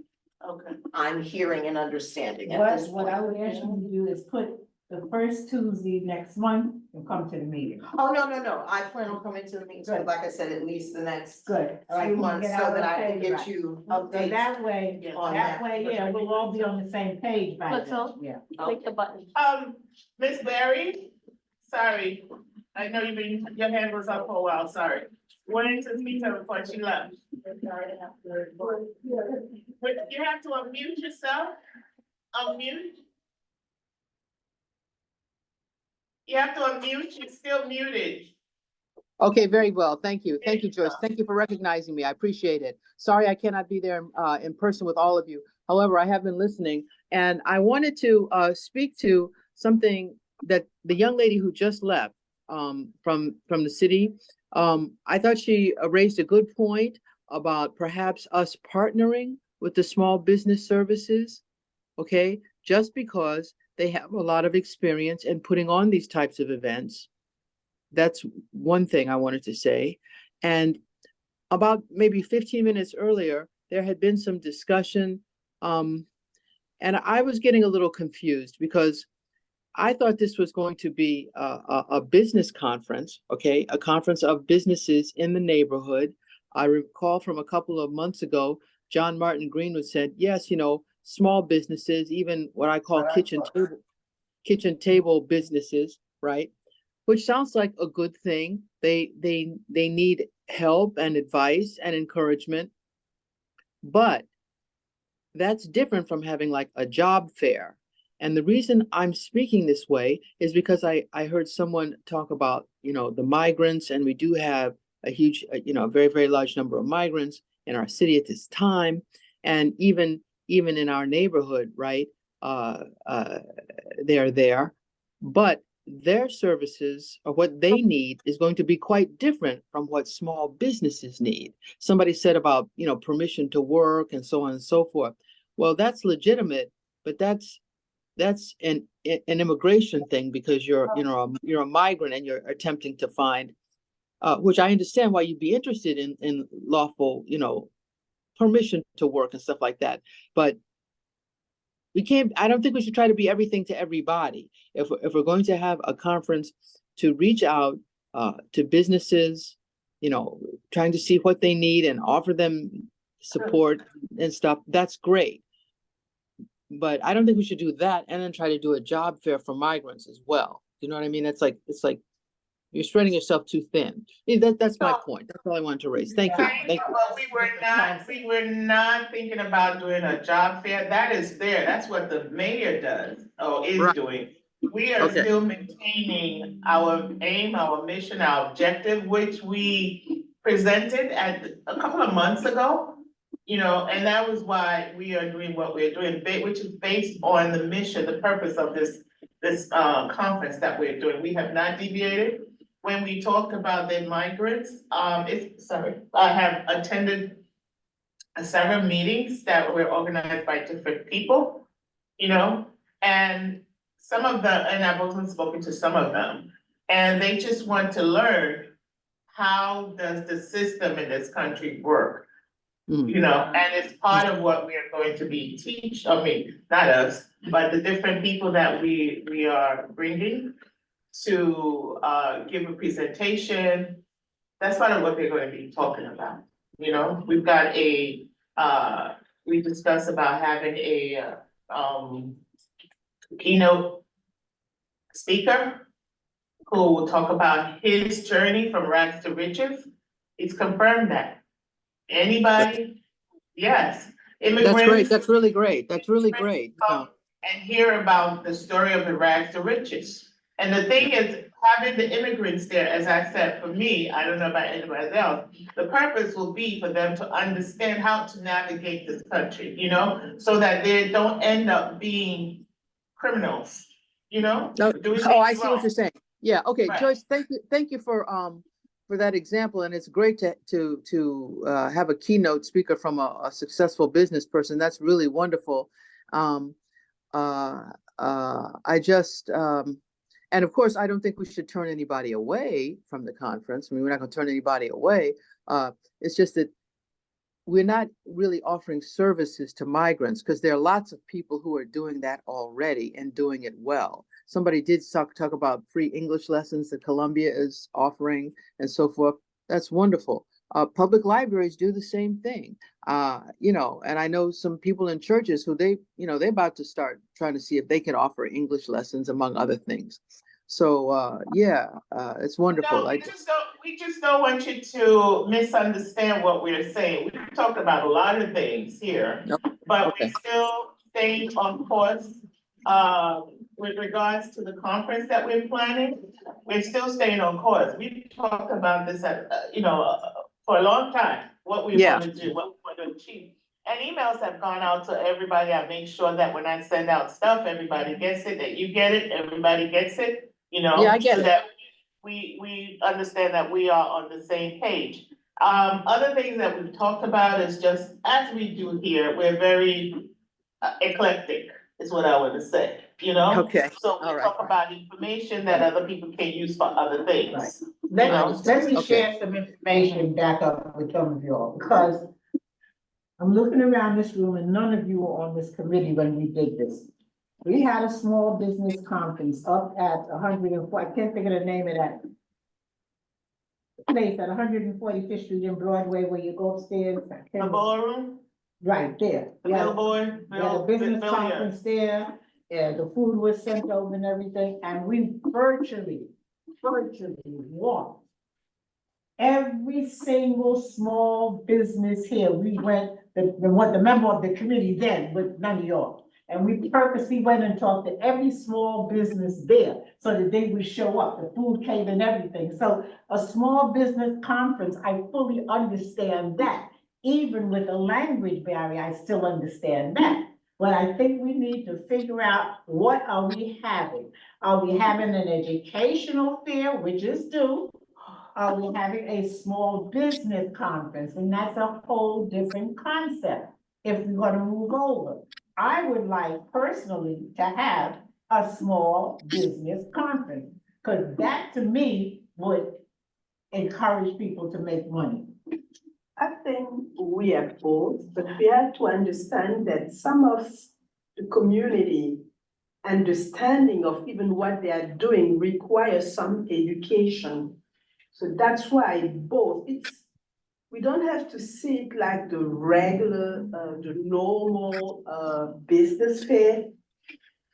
Okay. I'm hearing and understanding at this What I point. would ask you to do is put the first Tuesday next month and come to the meeting. Oh, no, I plan on coming to the meeting, so like I said, at least the next Good. All right, few can you months, get so out that I can okay, get right. you So updates. that way, on yeah, we'll all be on the same page by Let's then, all- yeah. Click the button. Miss Barry, sorry, I know your hand was up for a while, sorry. Wanted to speak to her before she left. But you have to unmute yourself, unmute. You have to unmute, you're still muted. Okay, very well. Thank you. Thank you, Joyce. Thank you for recognizing me. I appreciate it. Sorry, I cannot be there in person with all of you. However, I have been listening, and I wanted to speak to something that the young lady who just left from the city. I thought she raised a good point about perhaps us partnering with the small business services. Okay, just because they have a lot of experience in putting on these types of events. That's one thing I wanted to say. And about maybe 15 minutes earlier, there had been some discussion. And I was getting a little confused because I thought this was going to be a business conference, okay? A conference of businesses in the neighborhood. I recall from a couple of months ago, John Martin Greenwood said, yes, small businesses, even what I call kitchen table businesses, right? Which sounds like a good thing. They need help and advice and encouragement. But that's different from having like a job fair. And the reason I'm speaking this way is because I heard someone talk about, the migrants, and we do have a huge, a very, very large number of migrants in our city at this time. And even in our neighborhood, right? They're there, but their services or what they need is going to be quite different from what small businesses need. Somebody said about, permission to work and so on and so forth. Well, that's legitimate, but that's an immigration thing because you're a migrant and you're attempting to find, which I understand why you'd be interested in lawful, permission to work and stuff like that. But I don't think we should try to be everything to everybody. If we're going to have a conference to reach out to businesses, trying to see what they need and offer them support and stuff, that's great. But I don't think we should do that and then try to do a job fair for migrants as well. You know what I mean? It's like you're spreading yourself too thin. That's my point. That's all I wanted to raise. Thank you. Thank you. Well, we were not thinking about doing a job fair. That is there. That's what the mayor does or is Right. doing. We are Okay. still maintaining our aim, our mission, our objective, which we presented a couple of months ago. And that was why we are doing what we're doing, which is based on the mission, the purpose of this conference that we're doing. We have not deviated. When we talked about the migrants, I have attended several meetings that were organized by different people, and and I've also spoken to some of them, and they just want to learn how does the system in this country work, and it's part of what we are going to be not us, but the different people that we are bringing to give a presentation. That's part of what they're going to be talking about. We've got we discussed about having a keynote speaker who will talk about his journey from rags to riches. He's confirmed that. Anybody, yes, That's great. immigrants That's really great. That's really great. come and hear about the story of the rags to riches. And the thing is, having the immigrants there, as I said, for me, I don't know about anybody else, the purpose will be for them to understand how to navigate this country, you know, so that they don't end up being criminals, you know, No, doing oh, I things see what wrong. you're saying. Yeah, okay, Right. Joyce, thank you for that example, and it's great to have a keynote speaker from a successful business person. That's really wonderful. Um, I just and of course, I don't think we should turn anybody away from the conference. I mean, we're not going to turn anybody away. It's just that we're not really offering services to migrants because there are lots of people who are doing that already and doing it well. Somebody did talk about free English lessons that Columbia is offering and so forth. That's wonderful. Public libraries do the same thing. And I know some people in churches who they're about to start trying to see if they can offer English lessons among other things. So it's wonderful. No, we just don't want you to misunderstand what we're saying. We've talked about a lot of things here, but Okay. we're still staying on course. With regards to the conference that we're planning, we're still staying on course. We've talked about this for a long time, what we Yeah. want to do, what we want to achieve. And emails have gone out to everybody. I make sure that when I send out stuff, everybody gets it, that you get it, everybody gets it, Yeah, I get so it. that we understand that we are on the same page. Other things that we've talked about is just, as we do here, we're very eclectic, is what I want to say, Okay. So we All right. talk about information that other people can use for other things. Right. Let me Okay. share some information back up with some of y'all, because I'm looking around this room and none of you were on this committee when we did this. We had a small business conference up at 104, I can't think of the name of that place, at 145th Street in Broadway, where you go upstairs. I The can't- ballroom, Right there. the We had a- billboard, we had a business conference there, and the food was sent over and everything, and we virtually walked every single small business here. We went, the member of the committee then, with none of y'all. And we purposely went and talked to every small business there, so that they would show up, the food came and everything. So a small business conference, I fully understand that. Even with a language barrier, I still understand that. But I think we need to figure out, what are we having? Are we having an educational fair, which is due? Are we having a small business conference? And that's a whole different concept if we're gonna move over. I would like personally to have a small business conference, because that to me would encourage people to make money. I think we are both, but we have to understand that some of the community understanding of even what they are doing requires some education. So that's why both, we don't have to see it like the regular, the normal, business fair.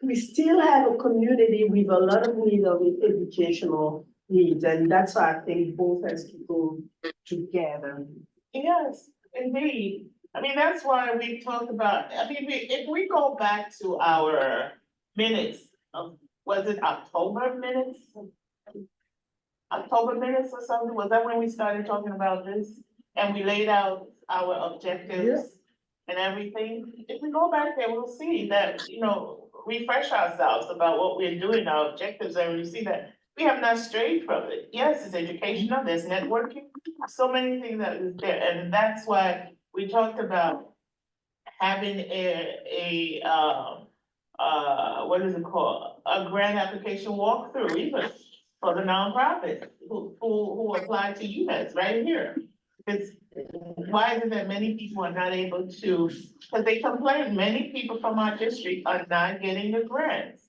We still have a community with a lot of need of educational needs, and that's why I think both has to go together. Yes, indeed. I mean, that's why we talked about, if we go back to our minutes of, was it October minutes? October minutes or something, was that when we started talking about this? And we laid out our objectives and everything? If we go back there, we'll see that, refresh ourselves about what we're doing, our objectives, and we see that we have not strayed from it. Yes, it's educational, there's networking, so many things that is there, and that's why we talked about having what is it called? A grant application walkthrough, even for the nonprofits who apply to UMass right here. It's, why is it that many people are not able to, because they complain, many people from our district are not getting the grants.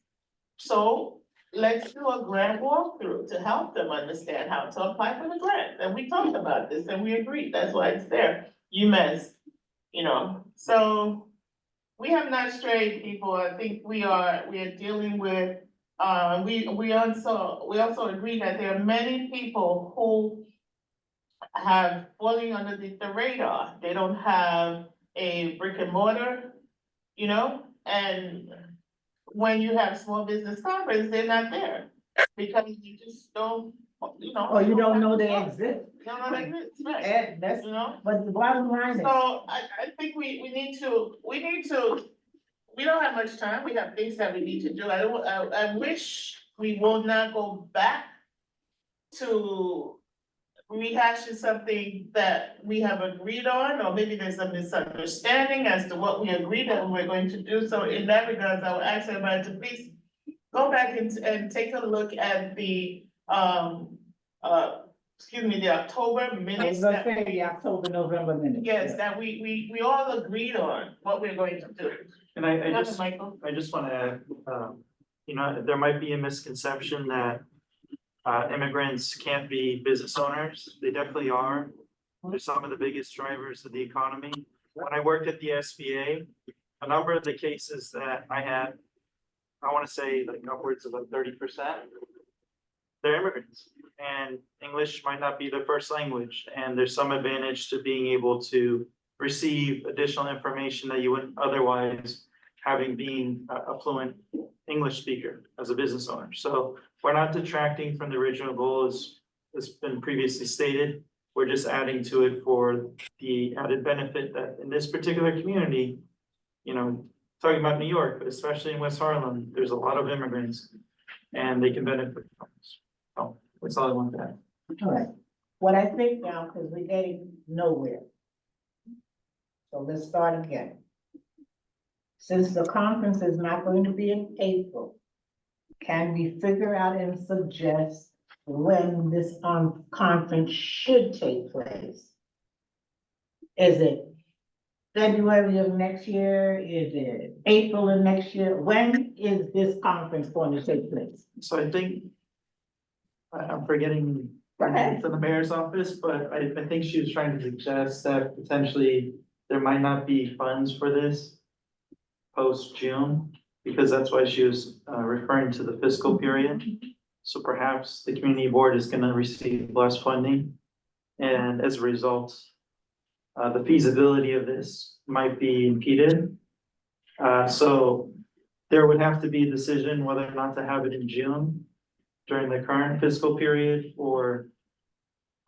So let's do a grant walkthrough to help them understand how to apply for the grant. And we talked about this and we agreed, that's why it's there, UMass, so we have not strayed, people. I think we are dealing with we also agree that there are many people who have falling underneath the radar. They don't have a brick and mortar, you know, and when you have small business conference, they're not there. Because you just don't, you know. Or you don't know they have exist. You don't know they exist, right, And that's, you know? but the bottom line is, So I think we need to, we don't have much time, we have things that we need to do, I wish we will not go back to rehashing something that we have agreed on, or maybe there's a misunderstanding as to what we agreed that we were going to do, so in that regard, I would ask everybody to please go back and take a look at the, the October I was minutes gonna that say the October, November minutes. yes, that we all agreed on what we're going to do. And I Go ahead, just, Michael. I just wanna add, you know, there might be a misconception that immigrants can't be business owners. They definitely are. They're some of the biggest drivers of the economy. When I worked at the SBA, a number of the cases that I had, I wanna say like upwards of like 30%, they're immigrants. And English might not be their first language, and there's some advantage to being able to receive additional information that you wouldn't otherwise, having been a fluent English speaker as a business owner. So we're not detracting from the original goal, as has been previously stated. We're just adding to it for the added benefit that in this particular community, you know, talking about New York, but especially in West Harlem, there's a lot of immigrants and they can benefit from this. So that's all I want to add. All right, what I think now, because we're getting nowhere. So let's start again. Since the conference is not going to be in April, can we figure out and suggest when this conference should take place? Is it February of next year? Is it April of next year? When is this conference going to take place? So I think, I'm forgetting Go ahead. to the mayor's office, but I think she was trying to suggest that potentially there might not be funds for this post-June, because that's why she was referring to the fiscal period. So perhaps the community board is gonna receive less funding. And as a result, the feasibility of this might be impeded. So there would have to be a decision whether or not to have it in June during the current fiscal period or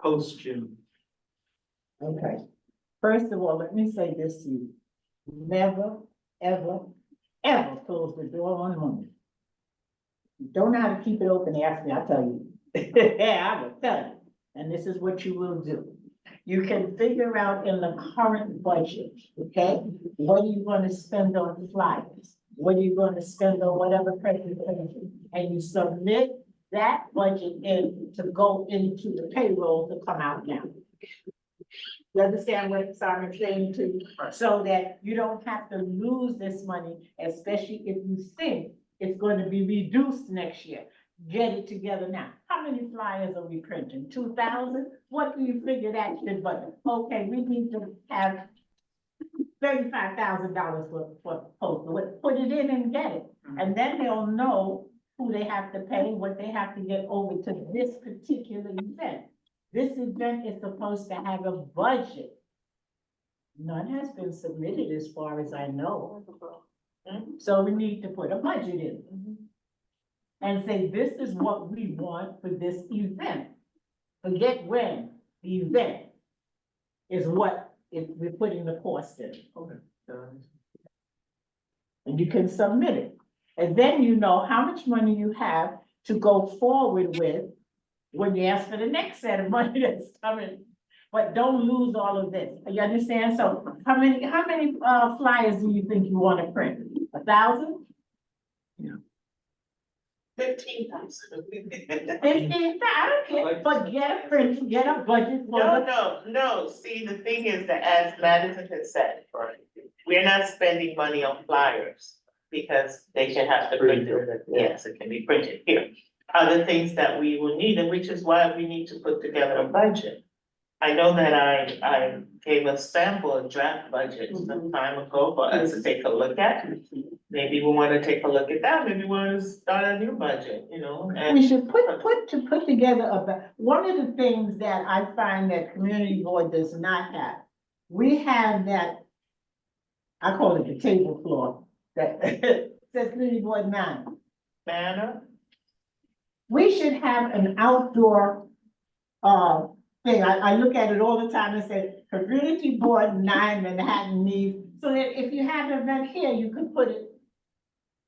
post-June. Okay, first of all, let me say this to you. Never, ever, ever close the door on money. You don't know how to keep it open, ask me, I'll tell you. Yeah, I will tell you, and this is what you will do. You can figure out in the current budget, okay? What are you gonna spend on flyers? What are you gonna spend on whatever presentation? And you submit that budget in to go into the payroll to come out now. You understand what I'm saying to you? Right. So that you don't have to lose this money, especially if you think it's going to be reduced next year. Get it together now. How many flyers are we printing? 2,000? What do you figure that should budget? Okay, we need to have $35,000 for postal. Put it in and get it. And then they'll know who they have to pay, what they have to get over to this particular event. This event is supposed to have a budget. None has been submitted as far as I know. So we need to put a budget in. And say, this is what we want for this event. Forget when, the event is what we're putting the cost in. Okay. And you can submit it. And then you know how much money you have to go forward with when you ask for the next set of money that's coming. But don't lose all of this. You understand? So how many flyers do you think you want to print? 1,000? 15,000. 15,000? I don't care, but get a print, get a budget for No, see, the thing is that as Madison has said, we're not spending money on flyers because they can have to print it. Yes, it can be printed here. Other things that we will need, and which is why we need to put together a budget. I know that I gave a sample draft budget some time ago for us to take a look at. maybe we wanna take a look at that, maybe we wanna start a new budget, you know, and. We should put together one of the things that I find that community board does not have. We have that, I call it the table floor, that says community board 9. Banner, We should have an outdoor, thing. I look at it all the time and say, community board 9 Manhattan needs, so that if you have an event here, you can put it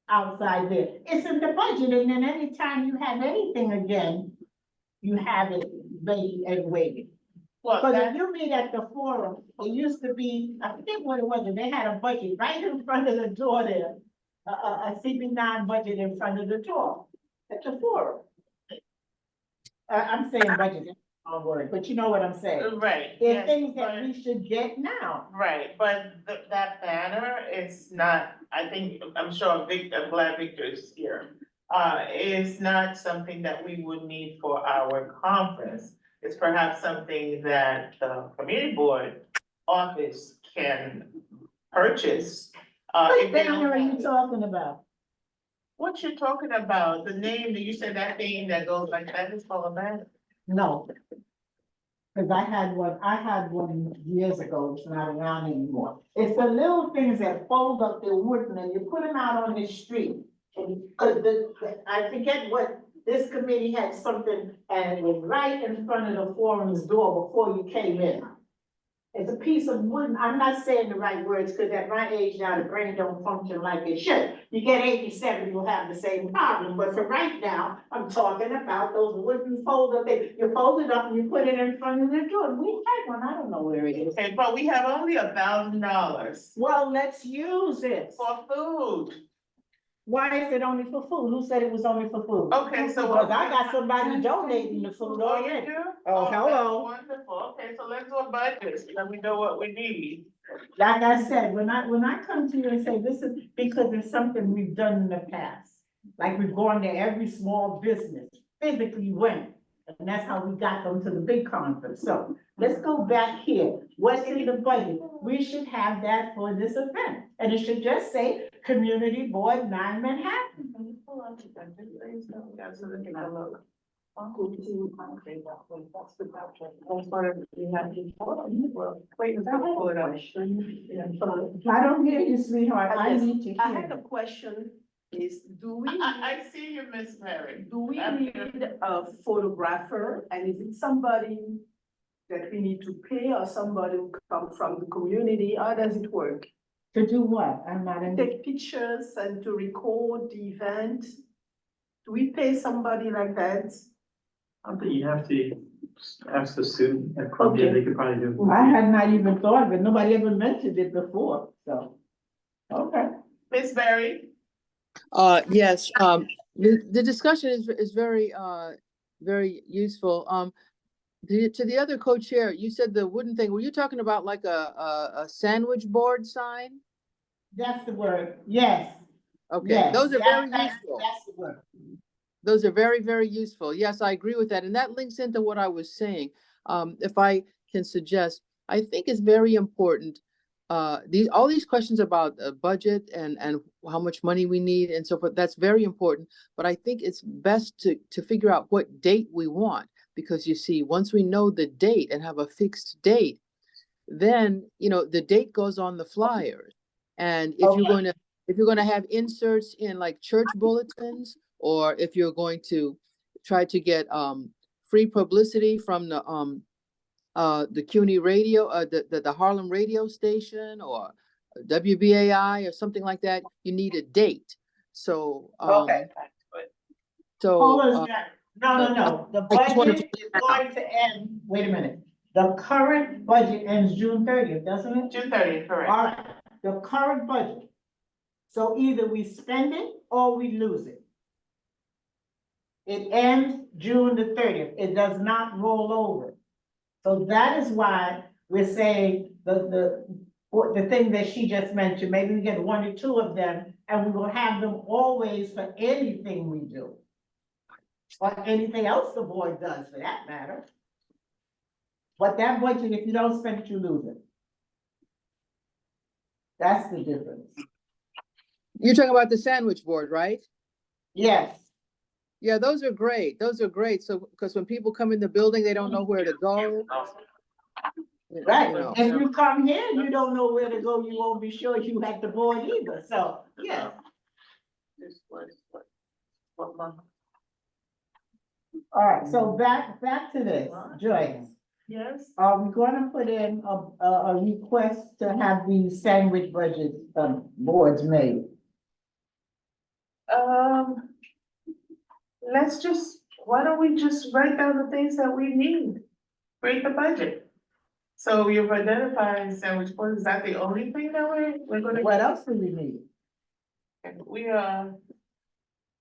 outside there. It's in the budget, and then anytime you have anything again, you have it ready and waiting. well, Because that, if you meet at the forum, it used to be, I forget what it was, and they had a budget right in front of the door there. A CB9 budget in front of the door at the forum. I'm saying budget, that's the wrong word, but you know what I'm saying. right, There are yes, things that but- we should get now. Right, but that banner is not, I think, I'm sure I'm glad Victor's here. Is not something that we would need for our conference. It's perhaps something that the community board office can purchase. What if they don't banner are have you it. talking about? What you're talking about, the name that you said, that thing that goes like that is called a banner. No. Cause I had one years ago, it's not around anymore. It's the little things that fold up the wooden and you put them out on the street. And, I forget what, this committee had something, and it was right in front of the forum's door before you came in. It's a piece of wood, I'm not saying the right words, cause at my age now, the brain don't function like it should. You get 87, you'll have the same problem, but for right now, I'm talking about those wooden folder things. You fold it up and you put it in front of the door. We had one, I don't know where it is. Okay, but we have only $1,000 Well, let's use it. for food. Why is it only for food? Who said it was only for food? Okay, so. Because I got somebody donating the food Oh, you already. do? Oh, that's hello. Wonderful, okay, so let's do a budget, so that we know what we need. Like I said, when I come to you and say this is because it's something we've done in the past. Like we've gone to every small business, physically went, and that's how we got them to the big conference. So let's go back here. What's in the budget? We should have that for this event. And it should just say Community Board 9 Manhattan. Can you pull out the budget, please? So we got, so they can have a look. That's what we have to follow. Well, wait, is that pull it out? I don't hear you, sweetheart. I Yes, need to I had hear. a question, is do we, I see you, Miss Mary. do we need a photographer? And is it somebody that we need to pay or somebody who come from the community? How does it work? To do what? I'm not in. Take pictures and to record the event? Do we pay somebody like that? I don't think you have to ask the student at Columbia, Okay. they could probably do. I had not even thought of it. Nobody ever mentioned it before, so. Okay. Miss Mary? Yes, the discussion is very, very useful. To the other co-chair, you said the wooden thing, were you talking about like a sandwich board sign? That's the word. Yes. Okay, Yes. those are very That's useful. That's the word. Those are very, very useful. Yes, I agree with that. And that links into what I was saying. If I can suggest, I think it's very important. All these questions about budget and how much money we need and so forth, that's very important. But I think it's best to figure out what date we want. Because you see, once we know the date and have a fixed date, then, the date goes on the flyers. And if you're going to have inserts in like church bulletins, or if you're going to try to get free publicity from the CUNY radio, the Harlem radio station, or WBAI or something like that, you need a date. So Okay. Hold on, so no. The I just wanted budget is going to end, wait a minute. The current budget ends June 30th, doesn't it? June 30th, correct. All right, the current budget. So either we spend it or we lose it. It ends June the 30th. It does not roll over. So that is why we're saying the thing that she just mentioned, maybe we get 1 or 2 of them, and we will have them always for anything we do. Or anything else the board does, for that matter. But that budget, if you don't spend it, you lose it. That's the difference. You're talking about the sandwich board, right? Yes, Yeah, those are great. Those are great. So, because when people come in the building, they don't know where to go. right. You know. If you come here, you don't know where to go, you won't be sure you at the board either, so, yeah. This was what month? All right, so back to this, Joyce. Yes. Are we gonna put in a request to have these sandwich budget, boards made? Let's just, why don't we just write down the things that we need? Create the budget. So you've identified sandwich board, is that the only thing that we're gonna? What else do we need? We are,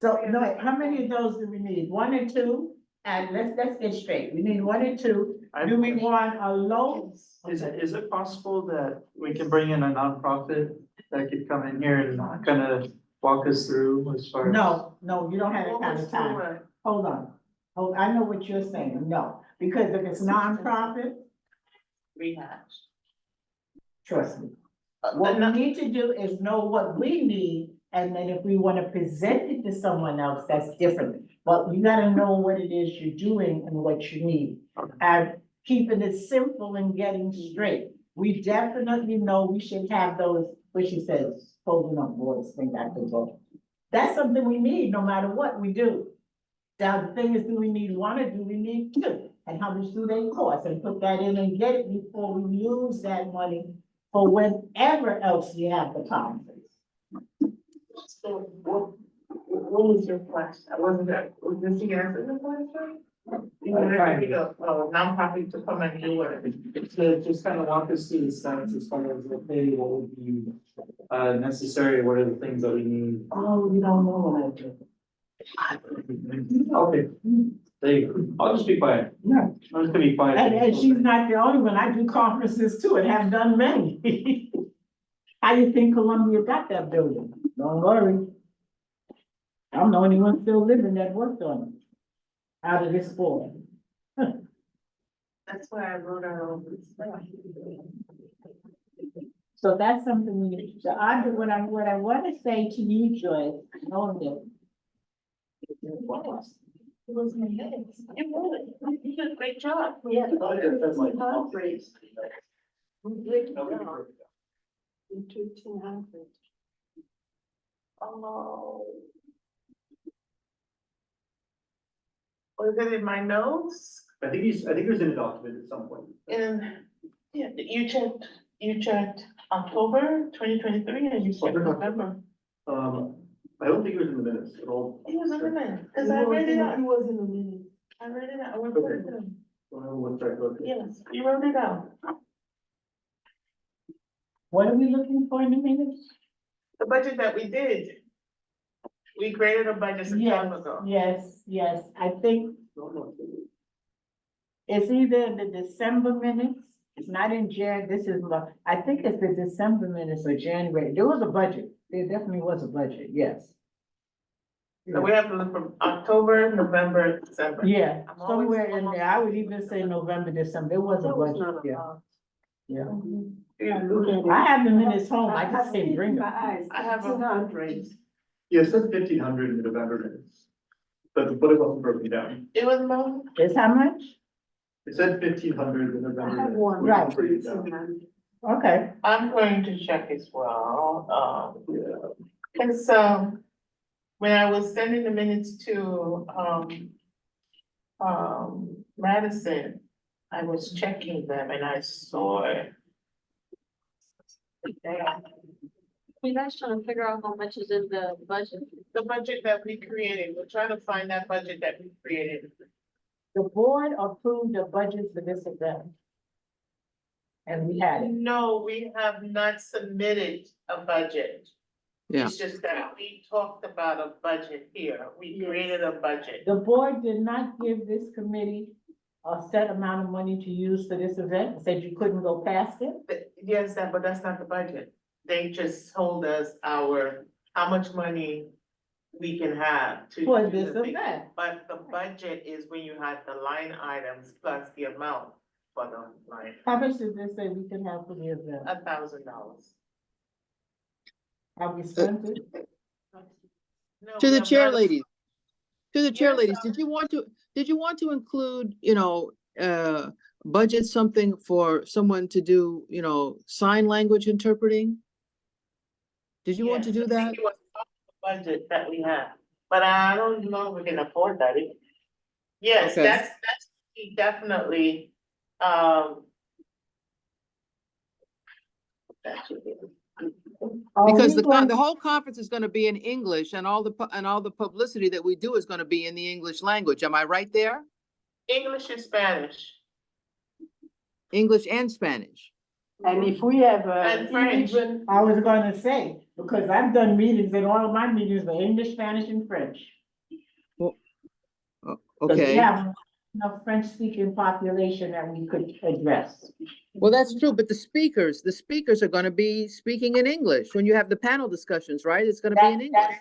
So, no, how many of those do we need? One or two? And let's get straight. We need one or two. Do we want a low? Is it possible that we can bring in a nonprofit that could come in here and kind of walk us through as far as? No, you don't have that kind of time. Hold on. Oh, I know what you're saying. No, because if it's nonprofit, rehash. trust me. What we need to do is know what we need, and then if we wanna present it to someone else, that's different. But you gotta know what it is you're doing and what you need. And keeping it simple and getting straight. We definitely know we should have those, what she says, folding up boards, things like that. That's something we need, no matter what we do. Now, the thing is, do we need one or do we need two? And how much do they cost? And put that in and get it before we lose that money for whenever else you have the conference. So what was your question? Wasn't that, was this the answer to the question? You wanted a nonprofit to come and do it. To just kind of walk us through the steps as far as, okay, what would be, necessary, what are the things that we need? Oh, you don't know what I do. Okay, there you go. I'll just be quiet. No. I'm just gonna be quiet. And she's not the only one. I do conferences too and have done many. How you think Columbia got that building? Don't worry. I'm the only one still living that worked on it. Out of this board. That's why I wrote out all this stuff. So that's something we need. So what I want to say to you, Joyce, know this. It was my minutes. You wrote it. You did a great job. Yeah. That's my fault. Oh. Was it in my notes? I think it was in a document at some point. And, yeah, you checked October 2023 and you checked November. I don't think it was in the minutes at all. It was in the minute, cause I read it out. It was in the minute. I read it out. I went through it. Okay. Yes, you wrote it out. What are we looking for in the minutes? The budget that we did. We created a budget some time ago. Yes, I think it's either in the December minutes, it's not in I think it's the December minutes or January. There was a budget. There definitely was a budget, yes. So we have to look from October, November, December. Yeah, I'm always- somewhere in there. I would even say November, December. There was a budget, yeah. Yeah. I have the minutes home. I just can't bring them. I have a hundred. Yeah, it says 1,500 in the November minutes. But it wasn't broken down. It was more. It's how much? It said 1,500 in November. I have minutes. one. We Right. didn't break it down. Okay. I'm going to check as well, cause, when I was sending the minutes to, Madison, I was checking them and I saw it. You guys trying to figure out how much is in the budget? The budget that we created, we're trying to find that budget that we created. The board approved the budget for this event. And we had it. No, we have not submitted a budget. Yeah. It's just that we talked about a budget here, we created a budget. The board did not give this committee a set amount of money to use for this event, said you couldn't go past it. Yes, but that's not the budget. They just told us how much money we can have to. For do this the thing. event. But the budget is when you had the line items plus the amount for the line, How much did they say we could have for the event? $1,000. Have we spent it? No, To we the have chair not- ladies, to the chair Yes, ladies, did you want to include, budget something for someone to do, sign language interpreting? Did you want to yes, do I that? think it was part of the budget that we have, but I don't know if we can afford that. Yes, Okay. that's definitely, that should be. Because the whole conference is gonna be in English and all the publicity that we do is gonna be in the English language. Am I right there? English and Spanish. English and Spanish. And if we have And French. even, I was gonna say, because I've done meetings and all of my meetings are English, Spanish and French. Because we Okay, have enough French-speaking population that we could address. well, that's true, but the speakers are gonna be speaking in English when you have the panel discussions, right? It's gonna be in English.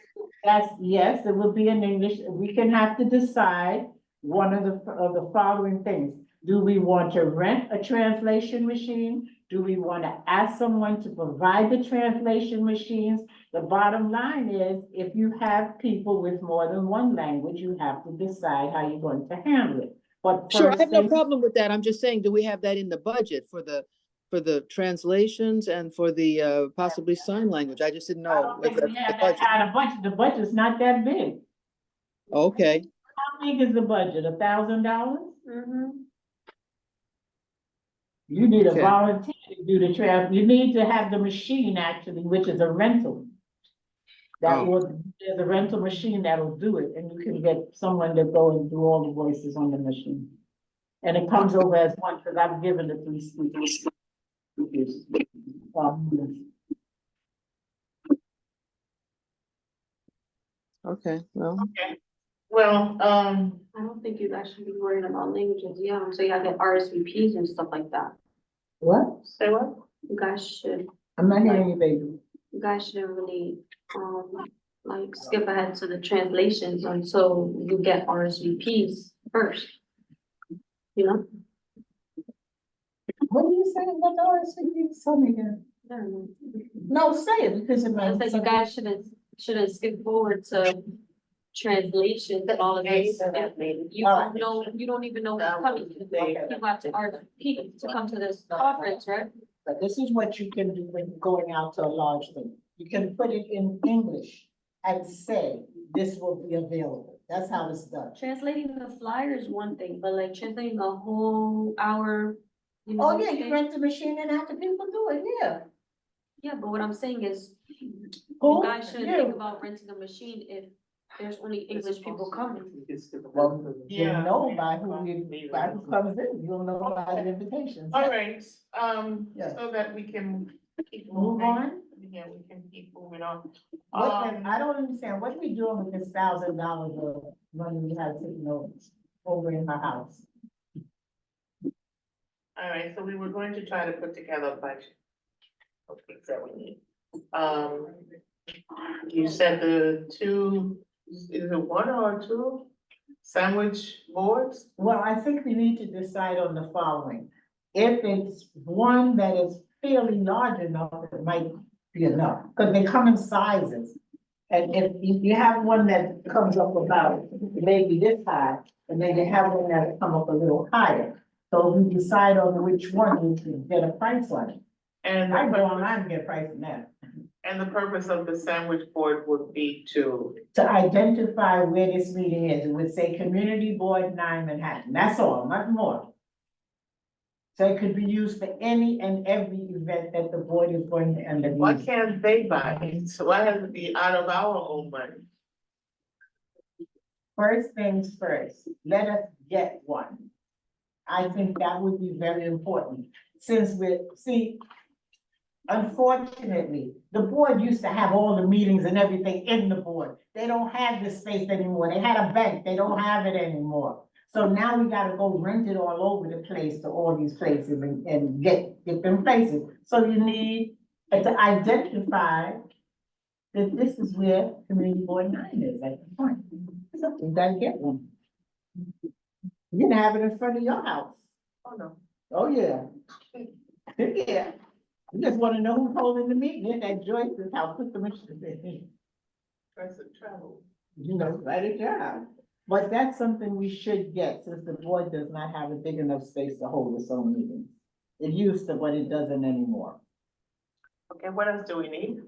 Yes, it will be in English. We can have to decide one of the following things. Do we want to rent a translation machine? Do we want to ask someone to provide the translation machines? The bottom line is, if you have people with more than one language, you have to decide how you're going to handle it. But Sure, I first have no thing- problem with that. I'm just saying, do we have that in the budget for the translations and for the possibly sign language? I just didn't I know. don't if think that's we in have the that budget. kind of budget. The budget's not that big. Okay, How big is the budget? $1,000? Mm-hmm. You need a Okay. volunteer to do the you need to have the machine actually, which is a rental. Oh. There's a rental machine that'll do it, and you can get someone to go and do all the voices on the machine. And it comes over as one, because I've given the 3 speakers. Okay, well, Well, I don't think you guys should be worried about languages, yeah, so you have the RSVPs and stuff like that. What? say what? You guys should, I'm not hearing you, baby. you guys shouldn't really, like skip ahead to the translations until you get RSVPs first. You know? What are you saying? What RSVP? Tell me again. I don't know. No, say it, because it I might. said you guys shouldn't skip forward to translations and all of this. You don't know, you don't even know who's coming. You have to RSVP to come to this conference, right? But this is what you can do when you're going out to a large thing. You can put it in English and say, this will be available. That's how it's done. Translating the flyer is one thing, but like translating a whole hour. You know Oh, what I'm yeah, you saying? rent the machine and have the people do it, yeah. Yeah, but what I'm saying is, you Who? guys shouldn't You. think about renting a machine if there's only English people coming. Well, you Yeah. know by who comes in, you'll know by the invitations. All right, Yeah. so that we can keep Move moving. on. Yeah, we can keep moving on. I don't understand, what are we doing with this $1,000 of money we have sitting over in my house? All right, so we were going to try to put together a budget of things that we need. You said the 2, is it 1 or 2 sandwich boards? Well, I think we need to decide on the following. If it's one that is fairly large enough, it might be enough, because they come in sizes. And if you have one that comes up about maybe this high, and then you have one that come up a little higher. So we decide on which one, we can get a price on it. And I go online and get a price on that. And the purpose of the sandwich board would be to, To identify where this meeting is, it would say Community Board 9 Manhattan, that's all, nothing more. So it could be used for any and every event that the board is going to end up why using. can't they buy it? So why has it be out of our own money? First things first, let us get one. I think that would be very important, since unfortunately, the board used to have all the meetings and everything in the board. They don't have this space anymore. They had a bank, they don't have it anymore. So now we gotta go rent it all over the place to all these places and get different places. So you need to identify that this is where Community Board 9 is at the point. So you gotta get one. You can have it in front of your house. Oh, no. Oh, yeah. Yeah. You just wanna know who's holding the meeting at Joyce's house, put the machine in. Price of travel. write it down. But that's something we should get, since the board does not have a big enough space to hold its own meetings. It used to, but it doesn't anymore. Okay, what else do we need?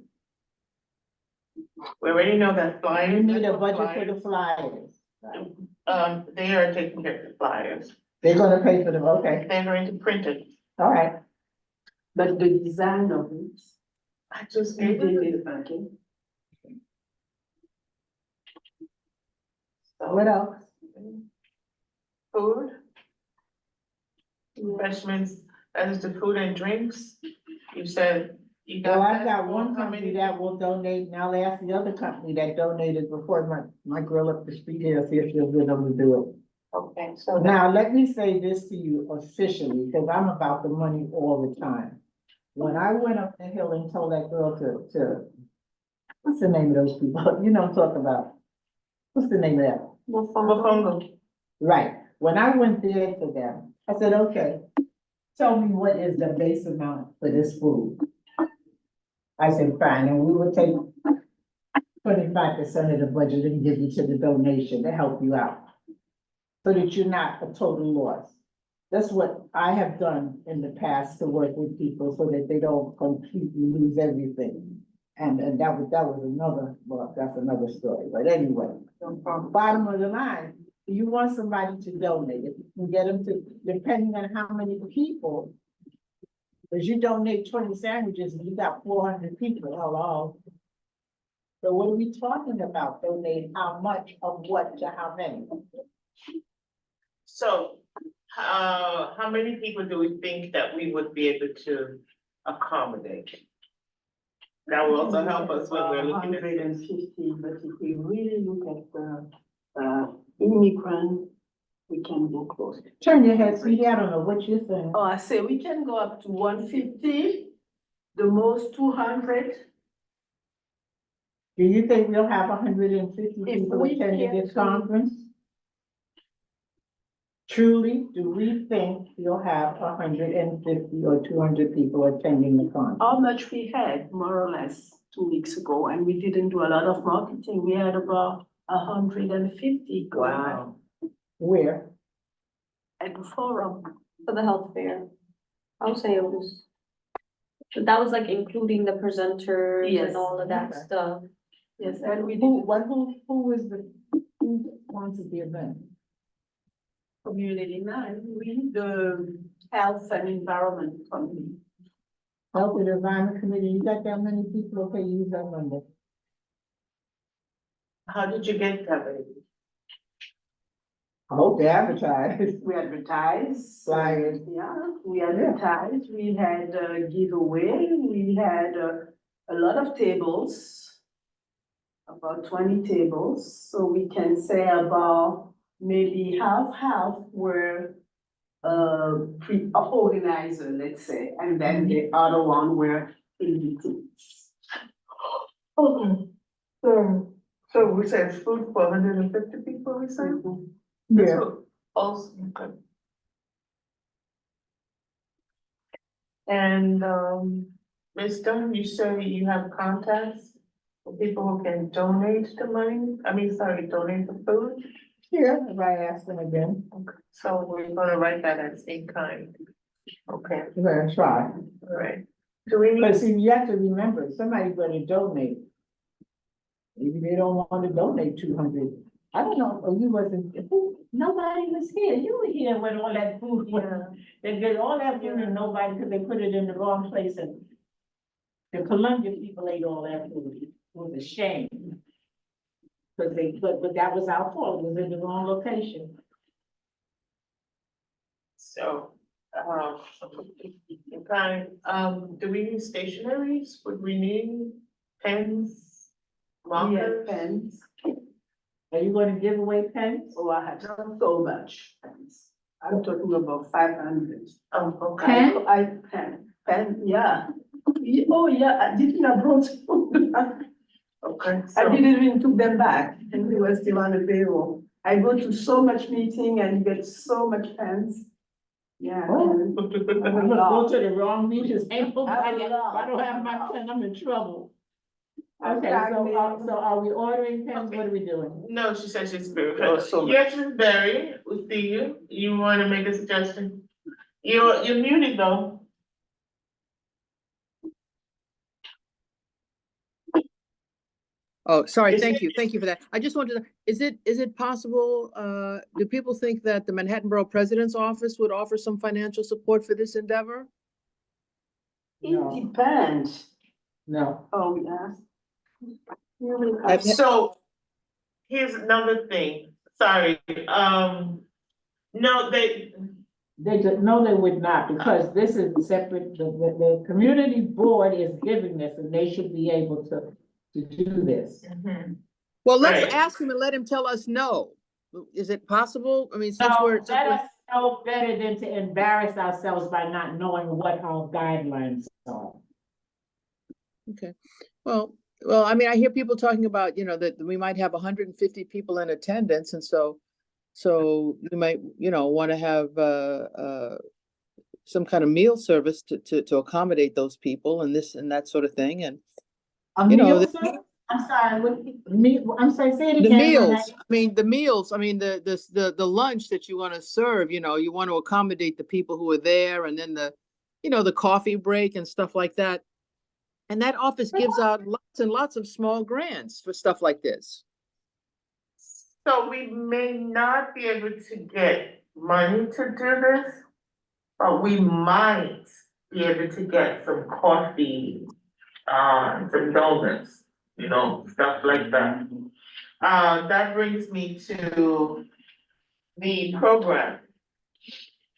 We already know that flyers. You need a budget for the flyers. They are taking care of the flyers. They're gonna pay for them, okay, They're going to print it. all right. But the design of it, I just we gave did it. it, okay? What else? Food. Refreshments, that is the food and drinks. You said you got. Well, I've that got for one how company many that will donate, and I'll ask the other company that donated before my girl up the street here, see if she'll be able to do it. Okay, so Now, let me say this to you officially, because I'm about the money all the time. When I went up the hill and told that girl to, what's the name of those people? You know what I'm talking about. What's the name of that? Mofongo. Right, when I went there to them, I said, okay, tell me what is the base amount for this food? I said, fine, and we will take 25% of the budget and give you to the donation to help you out. So that you're not a total loss. That's what I have done in the past to work with people so that they don't completely lose everything. And that was another, well, that's another story, but anyway. Bottom of the line, you want somebody to donate, if you can get them to, depending on how many people. Because you donate 20 sandwiches and you got 400 people, hello. So what are we talking about? Donate how much of what to how many? So, how many people do we think that we would be able to accommodate? That will also help us when we're looking at. 150, but if we really look at the immigrant, we can go close. Turn your head, sweetie, I don't know what you're saying. Oh, I say we can go up to 150, the most 200. Do you think we'll have 150 If people we attending get this to- conference? Truly, do we think we'll have 150 or 200 people attending the conference? How much we had, more or less, 2 weeks ago, and we didn't do a lot of marketing. We had about 150 going Wow. Where? at the forum. For the health fair. I would say it was. But that was like including the presenters Yes. and all of that Okay. stuff. Yes, and we Who, did who was who sponsored the event? community nine, we, the health and environment company. Health and Environment Committee, you got that many people, okay, use that number. How did you get that? I hope they advertise. We advertised. Flyers. Yeah, we advertised, we had a giveaway, we had a lot of tables. About 20 tables, so we can say about maybe half were organizer, let's say, and then the other one were invitees. Okay, so we said food for 150 people, we said? Yeah. Also, okay. And, Ms. Dunn, you say you have contacts for people who can donate the money, donate the food? Yeah, if I ask them again, Okay, so we're gonna write that as in kind. Okay, we're gonna try. all right. Do we But need, see, you have to remember, somebody's gonna donate. Maybe they don't want to donate 200. I don't know, or you wasn't, nobody was here. You were here when all that food went. They did all that food and nobody, because they put it in the wrong place, and the Columbia people ate all that food. It was a shame. But but that was our fault. It was in the wrong location. so, do we need stationaries? Would we need pens, We had markers? pens, Are you gonna give away pens? oh, I had so much pens. I'm talking about 500. Okay. Pen, yeah. Oh, yeah, I didn't have brought food. Okay, I so, didn't even took them back, and we were still on the payroll. I go to so much meeting and get so much pens. Yeah. Oh. and- I'm gonna go to the wrong meetings. Ain't nobody, if I I don't have my pen, I'm in trouble. Okay, so are we ordering pens? What are we doing? No, she said she's very. Oh, so- Yes, Ms. Berry, we see you. You wanna make a suggestion? You're muted though. Oh, sorry, Is thank it- you for that. I just wanted to, is it possible, do people think that the Manhattan Borough President's Office would offer some financial support for this endeavor? No. It depends. No. Oh, yes. So, here's another thing, sorry, no, No, they would not, because this is separate, the community board is giving this, and they should be able to do this. mhm. Well, let's Right. ask him and let him tell us no. Is it possible? I mean, since So we're, let us know better than to embarrass ourselves by not knowing what our guidelines are. okay, well, I mean, I hear people talking about, that we might have 150 people in attendance, and so you might, want to have, some kind of meal service to accommodate those people and this and that sort of thing, and A You know, meal, the- sir? I'm sorry, I'm sorry, say it the again. meals, the lunch that you want to serve, you want to accommodate the people who are there, and then the coffee break and stuff like that. And that office gives out lots and lots of small grants for stuff like this. So we may not be able to get money to do this, but we might be able to get some coffee, some donuts, stuff like that. That brings me to the program.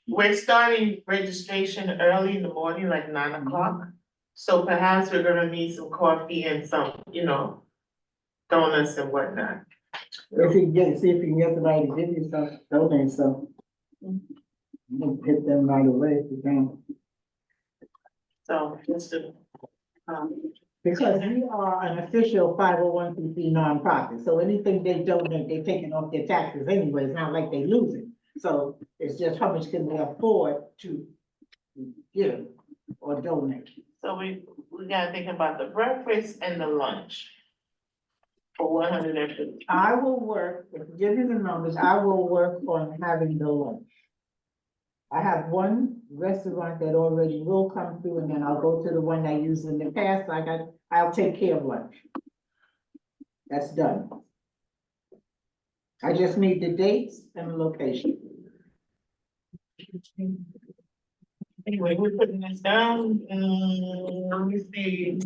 We're starting registration early in the morning, like 9 o'clock. So perhaps we're gonna need some coffee and some, donuts and whatnot. If you get, see if you can get somebody to give you some, donate some. You can hit them right away if you can. So just to, Because we are an official 501c3 nonprofit, so anything they donate, they take it off their taxes anyway, it's not like they lose it. So it's just how much can they afford to give or donate. so we gotta think about the breakfast and the lunch. For 150. I will work, if you give me the numbers, I will work on having the lunch. I have one restaurant that already will come through, and then I'll go to the one I used in the past, I'll take care of lunch. That's done. I just need the dates and the location. Anyway, we're putting this down, let me see.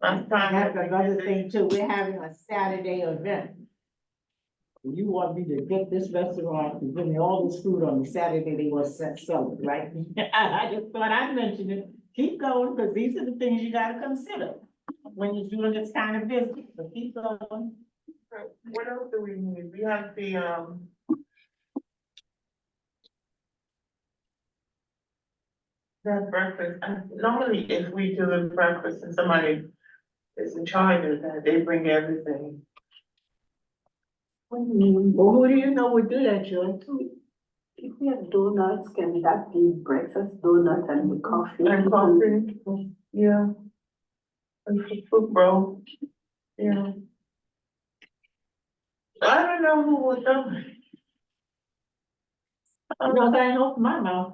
Last time. That's another thing too, we're having a Saturday event. You want me to get this restaurant to give me all this food on the Saturday they want to sell it, right? I just thought I'd mention it. Keep going, because these are the things you gotta consider when you're doing this kind of business, so keep going. What else do we need? We have that breakfast, and normally if we do the breakfast and somebody is in charge of that, they bring everything. Well, who do you know would do that, Joy? If we have donuts, can that be breakfast donuts and the coffee? And coffee, yeah. And fruit roll, yeah. I don't know who would do it. Because I ain't opened my mouth.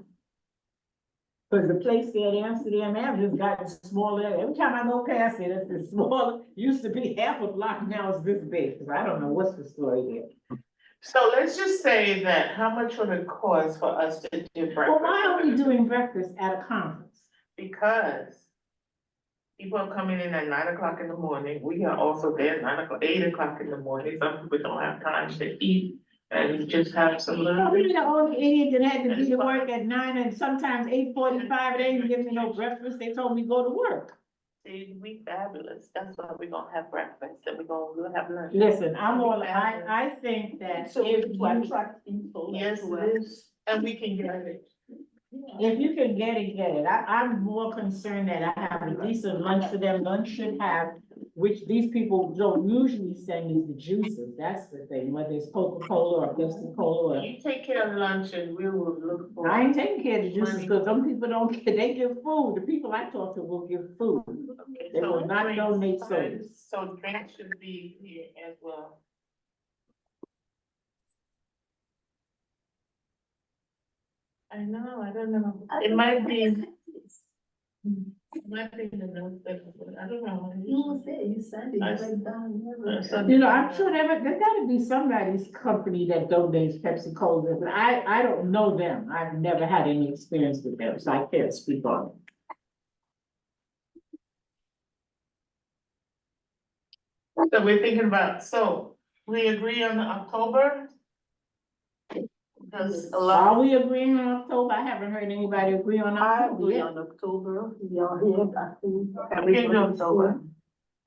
Cause the place there at Amsterdam Avenue's gotten smaller, every time I go past it, it's smaller, used to be half a block, now it's this big, so I don't know what's the story there. So let's just say that, how much would it cost for us to do breakfast? Well, why are we doing breakfast at a conference? Because people are coming in at 9 o'clock in the morning, we are also there at 8 o'clock in the morning, some people don't have time to eat. And just have some Well, little. we the only idiot that had to be to work at 9 and sometimes 8:45, they didn't give me no breakfast, they told me go to work. See, we fabulous, that's why we're gonna have breakfast, and we'll have lunch. Listen, I think that So if to you, attract info. Yes, it is, and we can get it. if you can get it, get it. I'm more concerned that I have a decent lunch for them. Lunch should have which these people don't usually send is the juices, that's the thing, whether it's Coca-Cola or Pepsi-Cola or. You take care of lunch and we will look for. I ain't taking care of the juices, because some people don't, they give food, the people I talk to will give food. Okay, They will so not drinks, donate fine. sodas. So drinks should be here as well. I know, I don't know, it might be. It might be in the notes, but I don't know. You was there, you sent it, you went down. You know, I'm sure there gotta be somebody's company that donates Pepsi-Cola, but I don't know them, I've never had any experience with them, so I can't speak on it. So we're thinking about, so we agree on October? Because a lot, Are we agreeing on October? I haven't heard anybody agree on I October agree yet. on October, we are here, I think. we can do October.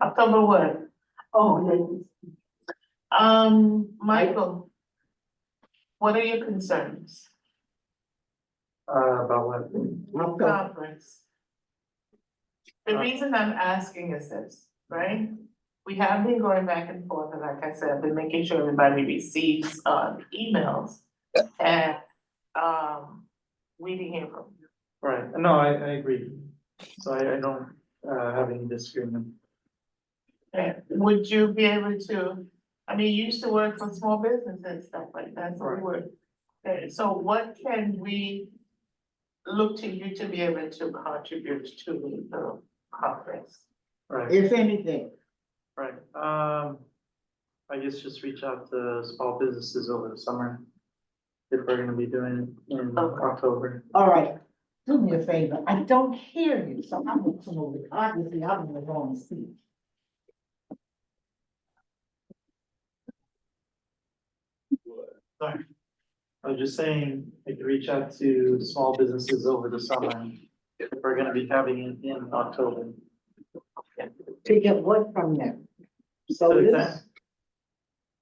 October what? Oh, Michael. What are your concerns? About what? October. Conference. The reason I'm asking is this, right? We have been going back and forth, and like I said, I've been making sure everybody receives, emails. And, we didn't hear from you. Right, no, I agree. So I don't, have any disagreement. Would you be able to, I mean, you used to work for small business and stuff like that, so we Right. were. So what can we look to you to be able to contribute to the conference? Right, If anything, right. I guess just reach out to small businesses over the summer. If we're gonna be doing it in Okay. October. all right, do me a favor, I don't hear you, so I'm gonna come over, obviously, I'm in the wrong seat. Sorry. I was just saying, I could reach out to small businesses over the summer if we're gonna be having it in October. To get what from them? So So is this,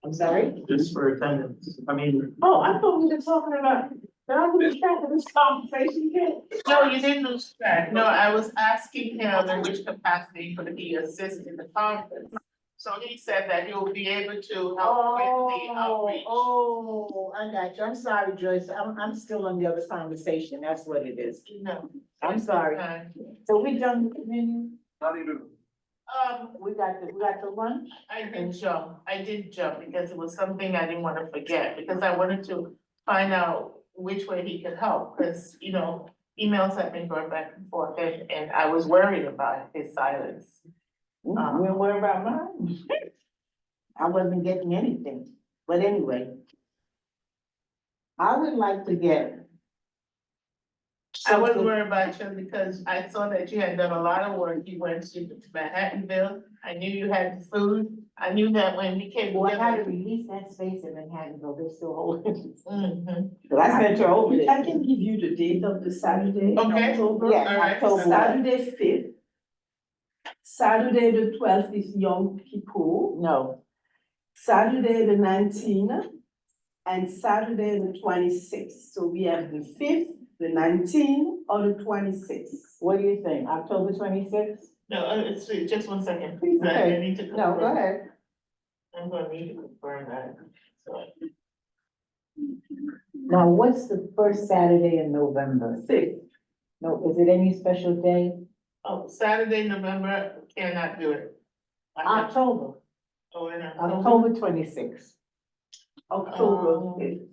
I'm sorry? just for attendance, I mean, Oh, I thought we were talking about, did I lose track of this conversation here? No, you didn't lose track. No, I was asking him in which capacity could he assist in the conference. So he said that he'll be able to help with the outreach. Oh, I got you. I'm sorry, Joyce. I'm still on the other conversation. That's what it is. No. I'm sorry. So we done with the menu? Not even. We got the lunch? I did jump because it was something I didn't wanna forget, because I wanted to find out which way he could help, because, you know, emails have been going back and forth, and I was worried about his silence. We're worried about mine. I wasn't getting anything, but anyway. I would like to get. I wasn't something- worried about you because I saw that you had done a lot of work. You went to Manhattanville. I knew you had the food. I knew that when we came Well, I had to together. release that space in Manhattanville. They're still holding. it. Mhm. But I sent you over I there. can give you the date of the Saturday in Okay. October. Yes, All right. October. Saturday 5th. Saturday the 12th is Yom Kippur. No, Saturday the 19th. And Saturday the 26th. So we have the 5th, the 19th, or the 26th. what do you think? October 26th? No, it's, just 1 second, please. I Okay. need to confirm. No, go ahead. I'm gonna need to confirm that. So, Now, what's the first Saturday in November? 6th. No, is it any special day? oh, Saturday, November, cannot do it. I have- October, Oh, in October 26th. October Oh. 5th.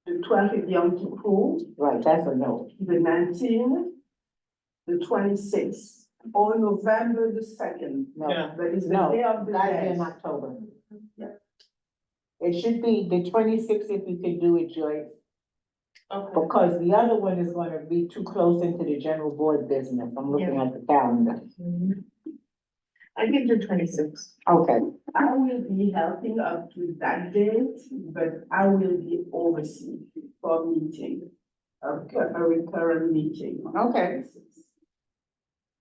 The 12th is Yom Kippur. Right, that's a no. The 19th, the 26th, or November the 2nd. No, Yeah. But it's the no, day of the gotta be in dead. October. Yeah. It should be the 26th if you could do it, Joyce, Okay, because the other one is gonna be too close into the general board business. I'm looking at the calendar. I can do 26. Okay, I will be helping up to that date, but I will be overseeing for meeting, a recurrent meeting. Okay.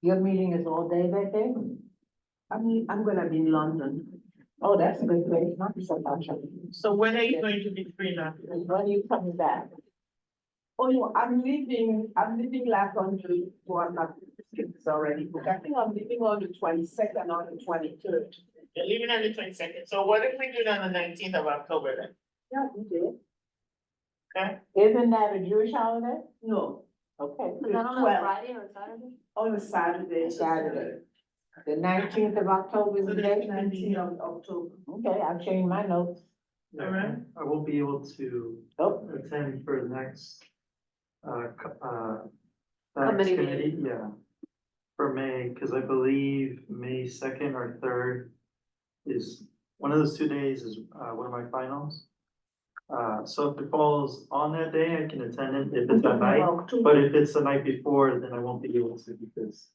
Your meeting is all day that day? I'm gonna be in London. Oh, that's a good place, not so much. So when are you going to be free now? When are you coming back? Oh, no, I'm leaving like on the, well, I'm not, it's already booked. I think I'm leaving on the 22nd or the 23rd. You're leaving on the 22nd, so what if we do it on the 19th of October then? Yeah, we did. Okay, Isn't that a Jewish holiday? No, Okay. Is that on a 12th. Friday or Saturday? on a Saturday. Saturday. The 19th of October is So the there's date? 19th of October. Okay, I've changed my notes. Alright. I won't be able to Oh, attend for the next, Committee committee, yeah. For May, because I believe May 2nd or 3rd is, one of those 2 days is, one of my finals. So if it falls on that day, I can attend it if it's at night, but if it's the night before, then I won't be able to because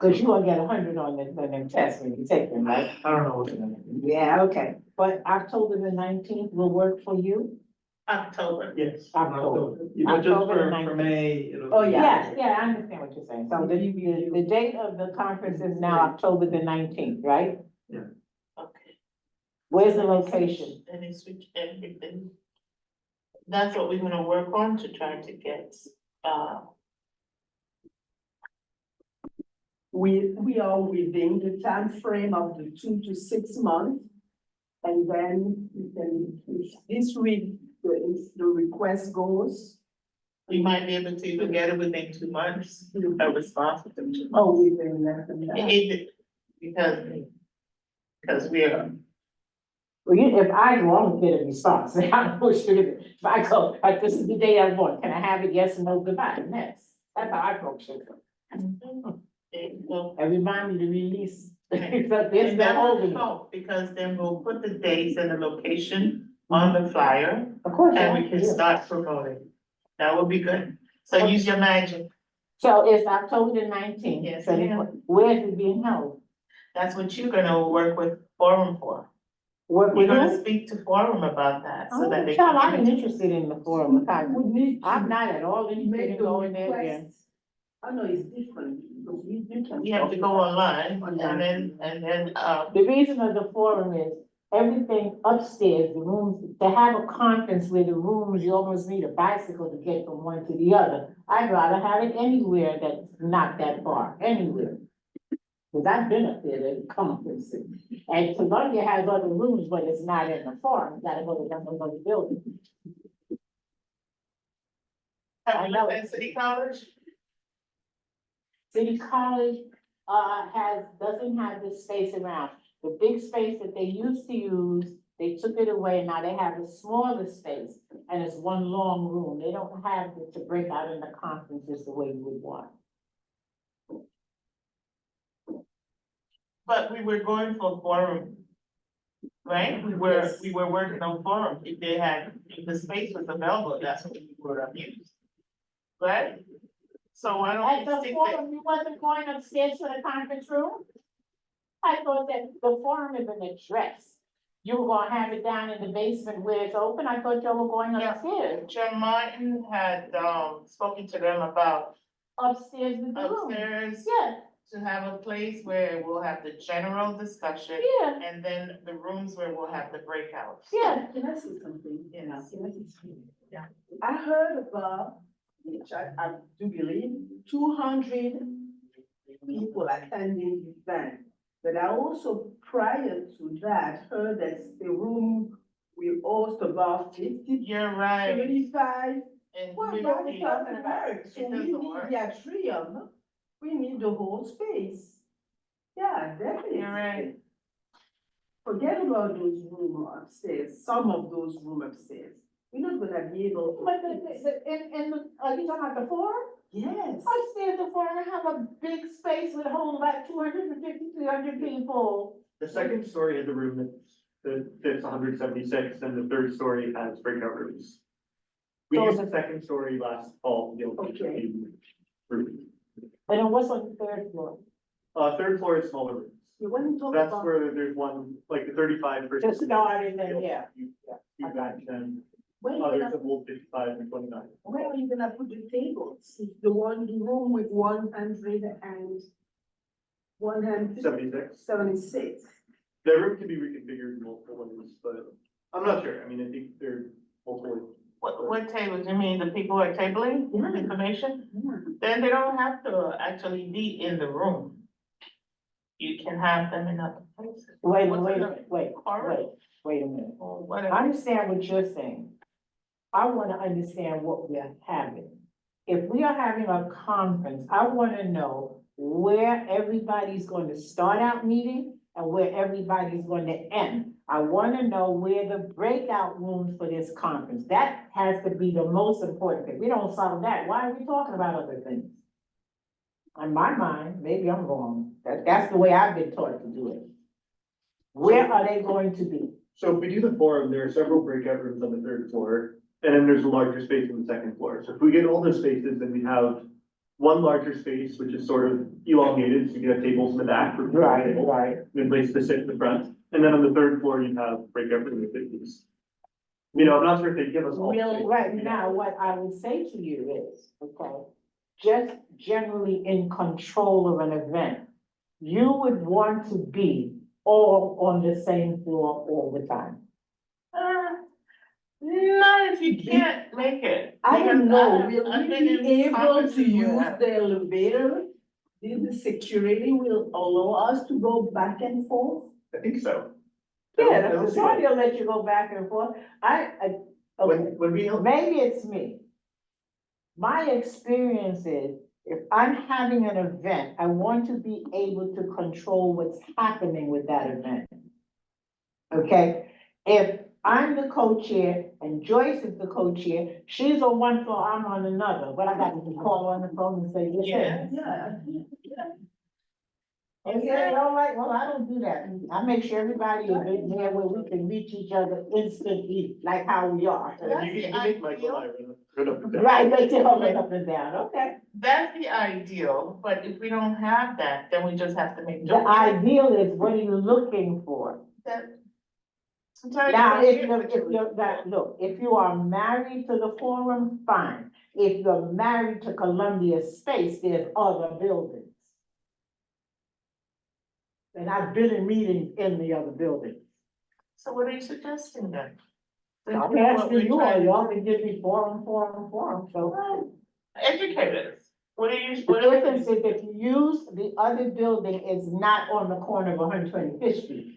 cause you gonna get 100 on the test when you take them, right? I don't know what's gonna happen. Yeah, okay, but October the 19th will work for you? October. Yes. October. But just October the for 19th. May, it'll. Oh, be- yeah. Yeah, I understand what you're saying. So the date of the conference is now October the 19th, right? Okay. Where's the location? And they switch everything. That's what we're gonna work on to try to get, We are within the time frame of the 2 to 6 months. And then we can, if this week, if the request goes, we might be able to even get it within 2 months, a response within 2 months. oh, within less than that. Because we are, Well, if I go, I'm gonna get a response. I don't know what you're gonna- If I go, like, this is the day I want, can I have it? Yes or no, goodbye, and that's how I approach it. well, And remind me to release. There's and no that will holding. help, because then we'll put the dates and the location on the flyer, Of course. and we can yeah. start promoting. That would be good. So use your magic. So it's October the 19th. Yes, So ma'am. where is it being held? That's what you're gonna work with Forum for. Work We're with gonna who? speak to Forum about that, so that Oh, they child, I'm can. interested in the forum. Would need to I'm not at all interested make in the going there again. request. I know it's different, because you can. You have to go online, and then, The reason of the forum is everything upstairs, the rooms, to have a conference where the rooms, you almost need a bicycle to get from one to the other. I'd rather have it anywhere that's not that far, anywhere. Cause I've been up there to conferences. And Columbia has other rooms, but it's not in the forum, you gotta go to another building. have I you know. looked at City College? City College, doesn't have this space around. The big space that they used to use, they took it away, now they have a smaller space, and it's one long room. They don't have it to break out in the conferences the way you would want. But we were going for Forum. Right? We were working on Forum. If the space was available, that's what we would have used. Right? So why At don't we the stick with, forum, you wasn't going upstairs to the conference room? I thought that the forum is an address. You were gonna have it down in the basement where it's open, I thought you were going Yeah. upstairs, John Martin had, spoken to them about upstairs in the room. upstairs Yeah, to have a place where we'll have the general discussion, yeah, and then the rooms where we'll have the breakouts. yeah. Can I say something? Yes. Can I say something? Yeah. I heard about, which I do believe, 200 people attending the event. But I also, prior to that, heard that the room will host about 50, You're right. 35. And Well, we- that doesn't work, so It we doesn't need work. the atrium, we need the whole space. Yeah, definitely. You're right. Forget about those rooms upstairs, some of those rooms upstairs. We're not gonna be able. But are you talking about the forum? Yes. Upstairs, the forum have a big space with a whole like 250, 300 people. The second story has a room that fits 176, and the third story has breakout rooms. We So used the- the second story last fall, to be able to Okay. do rooms. And then what's on the third floor? Third floor is smaller rooms. You want to talk That's about, where there's one, like the 35 person. Just starting and, yeah. You back then, where you others gonna, have hold 55 and 29. where are you gonna put the tables? The room with 76. 76. The room can be reconfigured in multiple ways, but I'm not sure. I mean, I think they're multiple. What tables? You mean the people who are tabling information? Then they don't have to actually be in the room. You can have them in other places. Wait, What's wait, in the wait, corridor wait a minute. or I whatever. understand what you're saying. I wanna understand what we're having. If we are having a conference, I wanna know where everybody's going to start out meeting and where everybody's going to end. I wanna know where the breakout rooms for this conference, that has to be the most important thing. We don't solve that, why are we talking about other things? In my mind, maybe I'm wrong, that's the way I've been taught to do it. Where are they going to be? So if we do the forum, there are several breakout rooms on the third floor, and then there's a larger space on the second floor. So if we get all those spaces, then we have one larger space, which is sort of elongated, so you have tables in the back for people to table, Right. and places to sit in the front. And then on the third floor, you have breakout room activities. You know, I'm not sure if they give us all. Really, space, right you know. now, what I would say to you is, okay, just generally in control of an event, you would want to be all on the same floor all the time. Not if you can't make it. I don't because know, I've- will I've we been in be able to conferences use where- the elevator? Did the security will allow us to go back and forth? I think so. Yeah, I the don't see majority that. will let you go back and forth. Okay, When we, maybe it's me. My experience is, if I'm having an event, I want to be able to control what's happening with that event. Okay, if I'm the co-chair and Joyce is the co-chair, she's on one floor, I'm on another, but I got to call on the phone and say, Yeah. listen. Yeah. And say, all right, well, I don't do that. I make sure everybody is in there where we can reach each other instantly, like how we are. you can make Michael and I run up and down. Right, they can hold it up and down, okay. That's the ideal, but if we don't have that, then we just have to make. The ideal is, what are you looking for? That- Sometimes. Now, you if don't you're, get what you're looking for. look, if you are married to the forum, fine. If you're married to Columbia Space, there's other buildings. And I've been in meetings in the other buildings. So what are you suggesting then? Since I'm we know what asking we're you all, trying to y'all can give me forum, so. do. Educate us. What are you, The what are difference you? is if you use, the other building is not on the corner of 125th Street.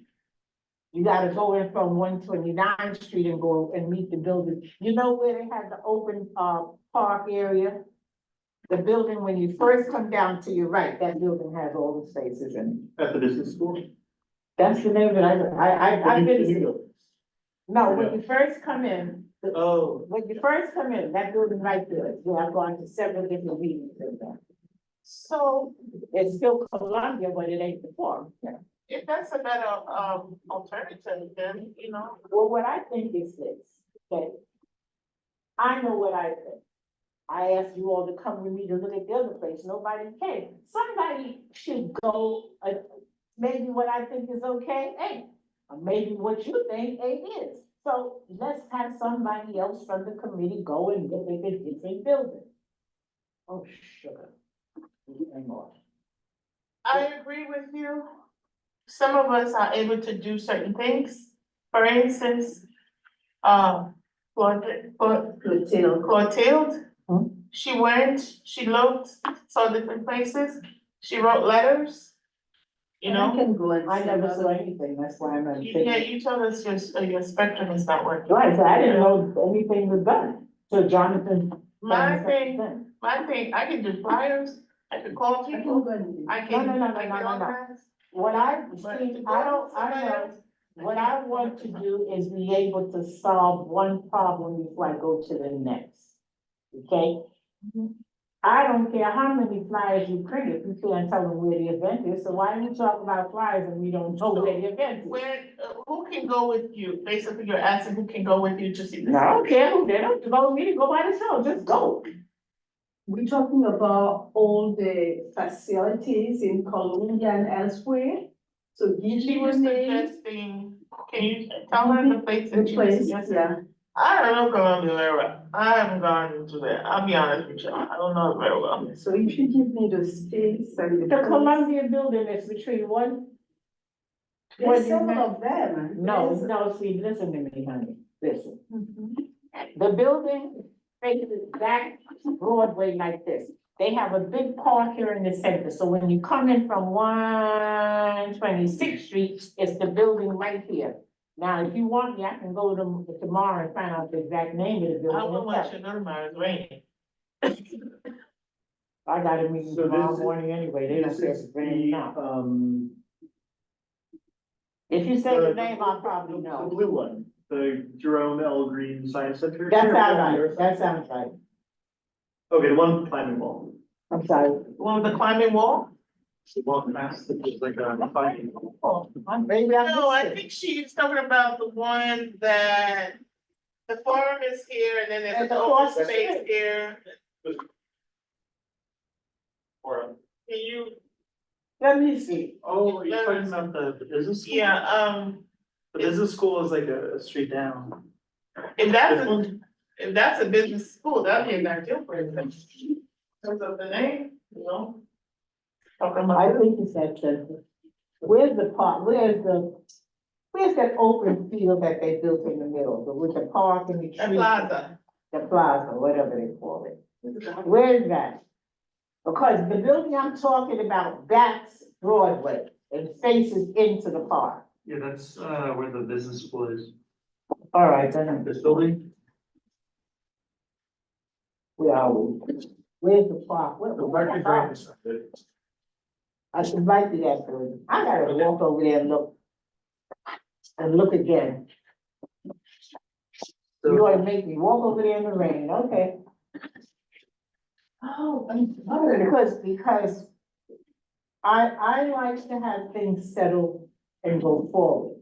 You gotta go in from 129th Street and go and meet the building. You know where they have the open, park area? The building, when you first come down to your right, that building has all the spaces in it. At the business school. That's the name of it. I've The been. new buildings. No, when you first come in, Oh, when you first come in, that building right there, where I've gone to several different meetings in there. So It's still Columbia, but it ain't the forum. if that's a better, alternative, then, you know, Well, what I think is this, okay? I know what I think. I asked you all to come with me to look at the other place, nobody came. Somebody should go, maybe what I think is okay, ain't. Or maybe what you think ain't is. So let's have somebody else from the committee go and look at the different buildings. Oh, sugar. Hang on. I agree with you. Some of us are able to do certain things. For instance, Clotilde. Hmm? She went, she looked, saw different places, she wrote letters. You I know, can go and. I see never saw another- anything, that's why I'm not yeah, saying. you told us your spectrum is not working. Right, so I didn't know anything was done. So Jonathan. My thing, I can do flyers, I can call I can people, go and. I can, No, no, no, I no, can no, no. organize. What I, But see, to I go don't, with I somebody know, else, what I want to do is be able to solve one problem before I go to the next. Okay? I don't care how many flyers you print, if you can't tell them where the event is, so why do you talk about flyers and we don't know where the event is? Where, who can go with you? Basically, you're asking who can go with you to see this. No, I don't care who, they don't go with me to go by themselves, just go. We're talking about all the facilities in Columbia and elsewhere. So give She me was the name, suggesting, can you tell her the place the that she was place, suggesting? yeah. I don't know Columbia very well. I haven't gone to there. I'll be honest with you. I don't know it very well. So if you give me the space and the. The place- Columbia building is between one. There's several of them. No, There's- no, see, listen to me, honey, listen. Mhm. The building faces back Broadway like this. They have a big park here in the center, so when you come in from 126th Street, it's the building right here. Now, if you want me, I can go to tomorrow and find out the exact name of the I building. don't want you to know tomorrow, it's raining. I got a meeting So tomorrow this is- morning anyway, they don't This care if is it's raining the, or not. If you say the name, I'll probably The know. blue one, the Jerome L. Green Science Center. That sounds right, that sounds right. Okay, the one climbing wall. I'm sorry. The one with the climbing wall? Well, that's like a finding. Maybe I No, I missed it. think she's talking about the one that the farm is here and then there's And an across open the space street. here. Or, Can you, Let me see. Oh, are you talking about the business? school? yeah, The business school is like a street down. if that's a business school, that'd be a good deal for it. Terms of the name, you know? Talking I about, think it's that center. Where's the park, where's that open field that they built in the middle, with the park and the the tree? plaza. The plaza, whatever they call it. Where is that? Because the building I'm talking about backs Broadway and faces into the park. Yeah, that's where the business school is. All right, then, This building? where are we? Where's the park? Where's the park? I should invite you that building. I gotta walk over there and look. And look again. You So, wanna make me walk over there in the rain, okay? Oh, because I like to have things settled and go forward.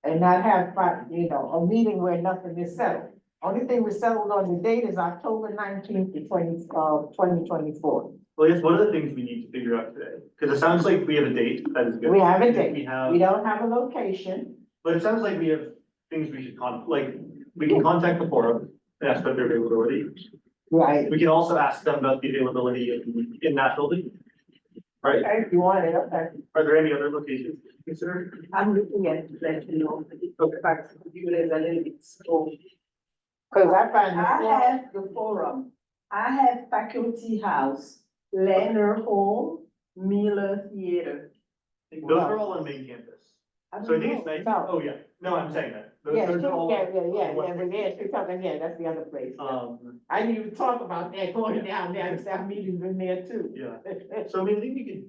And not have, a meeting where nothing is settled. Only thing we settled on the date is October 19th to 2024. well, I guess one of the things we need to figure out today, because it sounds like we have a date, that is good. We have a We date, have, we don't have a location. but it sounds like we have things we should we can contact the forum and ask about their availability. Right. We can also ask them about the availability in that building. Right? Okay, if you want it, okay. Are there any other locations to consider? I'm looking at, let you know, the fact, you is a little bit slow. Cause I find I the have the forum, I have Faculty House, Lerner Hall, Miller Theater. Those are all on main campus. So I think it's nice, No. oh yeah, no, I'm saying that. Those Yeah, are all. she's talking, yeah, that's the other place. I didn't even talk about that, going down there, and have meetings in there too. Yeah, so I mean, I think we could,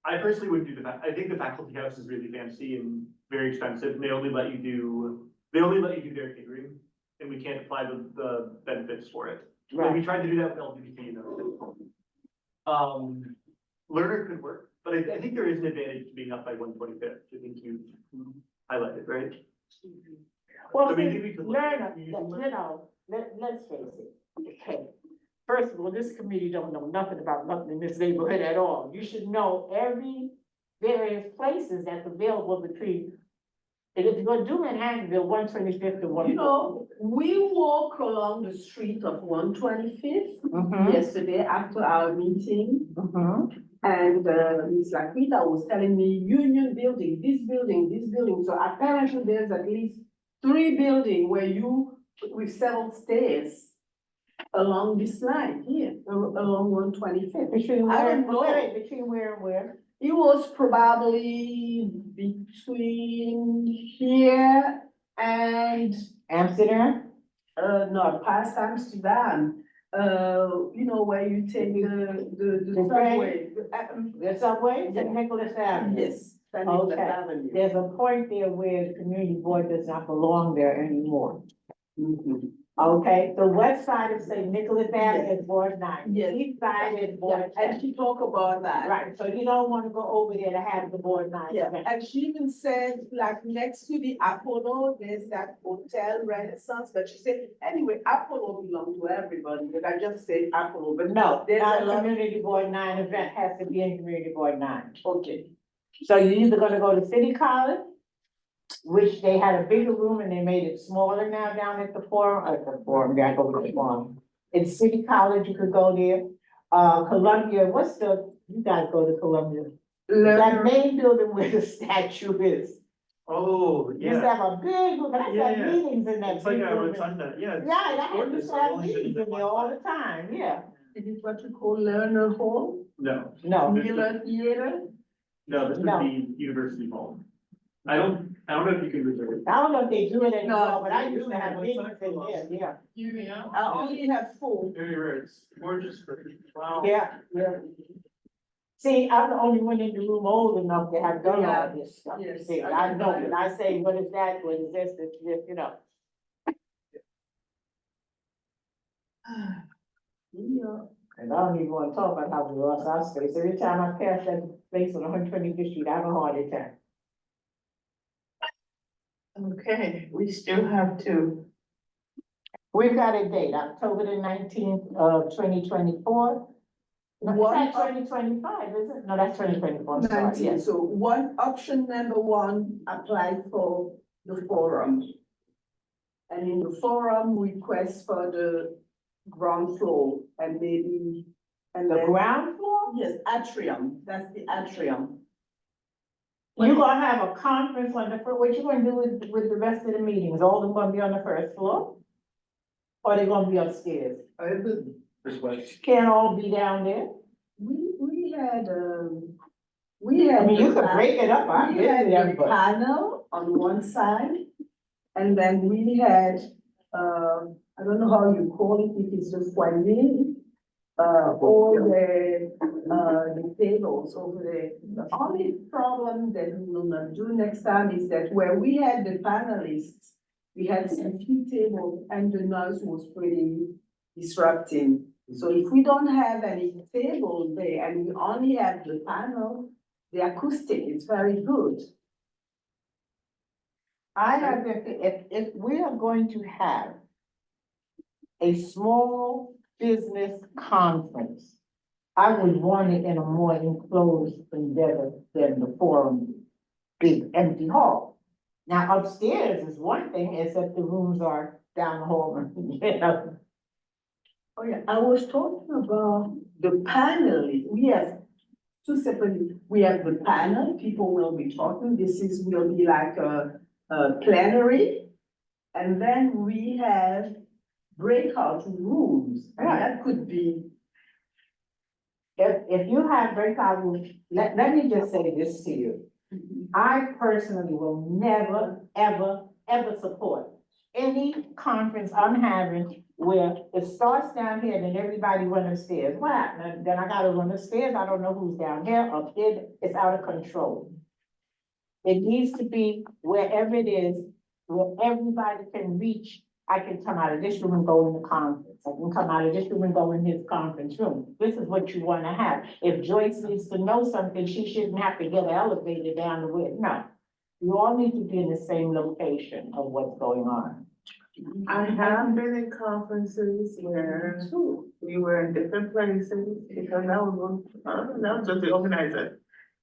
I personally would do I think the faculty house is really fancy and very expensive, and they only let you do their catering, and we can't apply the benefits for it. Like, we tried to do that with LGBT, you know. Learner could work, but I think there is an advantage to being up by 125th, I think you highlighted, right? Well, So see, maybe we could look learn, at using let's face it, okay. First of all, this committee don't know nothing about nothing in this neighborhood at all. You should know every various places that's available between. And if you're gonna do Manhattanville, 125th to one. You know, we walk along the street of 125th yesterday after our meeting. And Ms. Laquita was telling me Union Building, this building, this building. So apparently there's at least 3 buildings where with several stairs along this line here, along 125th. Between I where, don't know. between where and where? It was probably between here and, Amsterdam? no, past Amsterdam. You know, where you take the subway. The subway, St. Nicholas Avenue? Yes. St. Nicholas Okay. Avenue. There's a point there where the community board does not belong there anymore. Okay, the west side of St. Nicholas Avenue is Ward 9. Yes. East side is Yeah, Ward and 10. she talked about that. Right, so you don't wanna go over there to have the Ward 9. Yeah, event. and she even said, like, next to the Apollo, there's that Hotel Renaissance, but she said, anyway, Apollo belongs to everybody, but I just said Apollo, but No, there's not a a lot. community board 9 event, has to be in community board 9. Okay. So you're either gonna go to City College, which they had a bigger room and they made it smaller now down at the forum, yeah, go to the forum. In City College, you could go there. Columbia, you guys go to Columbia. That main building where the statue is Oh, We used to yeah, have a big room, and I Yeah, had yeah. meetings in that it's like big a room. rotunda, yeah. it's- Right, it's I had gorgeous. used to I've have only been meetings there in there one all time. the time, yeah. Is it what you call learner hall, No, No, Miller Theater? no, this would No. be University Hall. I don't know if you can reserve it. I don't know if they do it anymore, No, but I used to have it's meetings like in a- there, yeah. You know? I only have 4. Very rare, it's gorgeous. Wow. Yeah, yeah. See, I'm the only one in the room old enough to have done all this stuff. Yes. See, I know, when I say, what is that, what is this, you know. Yeah. And I don't even wanna talk about how we lost our space. Every time I pass that place on 125th Street, I have a heart attack. Okay, we still have to, We've got a date, October the 19th of 2024. No, One that's of- 2025, is it? No, that's 2024, sorry, 19, yes. so option number 1, apply for the forum. And in the forum, request for the ground floor and maybe, and The then, ground floor? yes, atrium, that's the atrium. You gonna have a conference on the first, what you gonna do with the rest of the meetings? All of them gonna be on the first floor? Or they gonna be upstairs? I have the request. Can't all be down there? We had, I mean, you could break it up, I We get had it, the but. panel on one side, and then we had, I don't know how you call it, if it's the foyer, all the tables over there. The only problem that we will not do next time is that where we had the panelists, we had some few tables and the noise was pretty disrupting. So if we don't have any table there and we only have the panel, the acoustic is very good. I have, if we are going to have a small business conference, I would want it in a more enclosed endeavor than the forum, big empty hall. Now upstairs is one thing, except the rooms are down the hall, you know. Oh, yeah, I was talking about the panel. We have two separate, we have the panel, people will be talking, will be like a plenary. And then we have breakout rooms, and that could be, If you have breakout rooms, let me just say this to you. I personally will never, ever, ever support any conference I'm having where it starts down here and then everybody run upstairs. What happened? Then I gotta run upstairs. I don't know who's down here, up there. It's out of control. It needs to be wherever it is, where everybody can reach. I can come out of this room and go in the conference. I can come out of this room and go in his conference room. This is what you wanna have. If Joyce needs to know something, she shouldn't have to get an elevator down the way. No. You all need to be in the same location of what's going on. I have been in conferences where we were in different places, because that was just the organizer.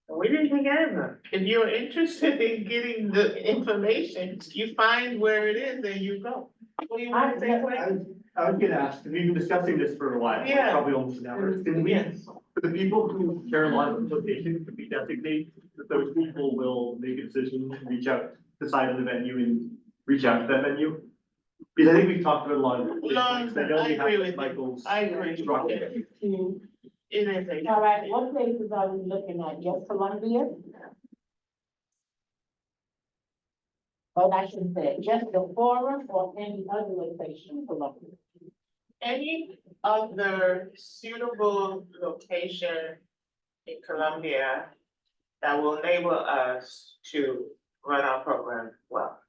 And we didn't take any of them. If you're interested in getting the information, you find where it is and you go. What do you want to say, Clay? I was gonna ask, we've been discussing this for a while, like Yeah. probably almost an hour. Can we, Yes. for the people who care a lot about location, could we designate that those people will make a decision, reach out, decide on the venue and reach out to that venue? Because I think we've talked about a lot of things. I know I we agree have with you. Michael's. I agree. structure. It is a. All right, what places are we looking at? Yes, Columbia? Oh, I shouldn't say, just the forum or any other location in Columbia? Any other suitable location in Columbia that will enable us to run our program well?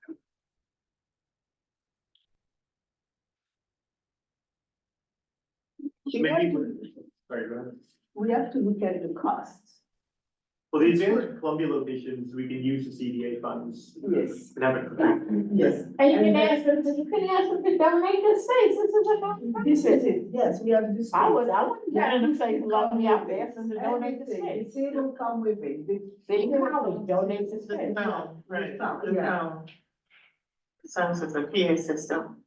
Maybe, sorry, go ahead. we have to look at the costs. Well, the advanced Columbia locations, we can use the CDA funds Yes, and have it. yes. And you can ask them to donate the space, this is what. This is it, yes, we have this. I wouldn't tell them to say Columbia, I would ask them to donate the space. The table come with it. City College donates the The space. town, right, the Yeah. town. Sounds as a PA system.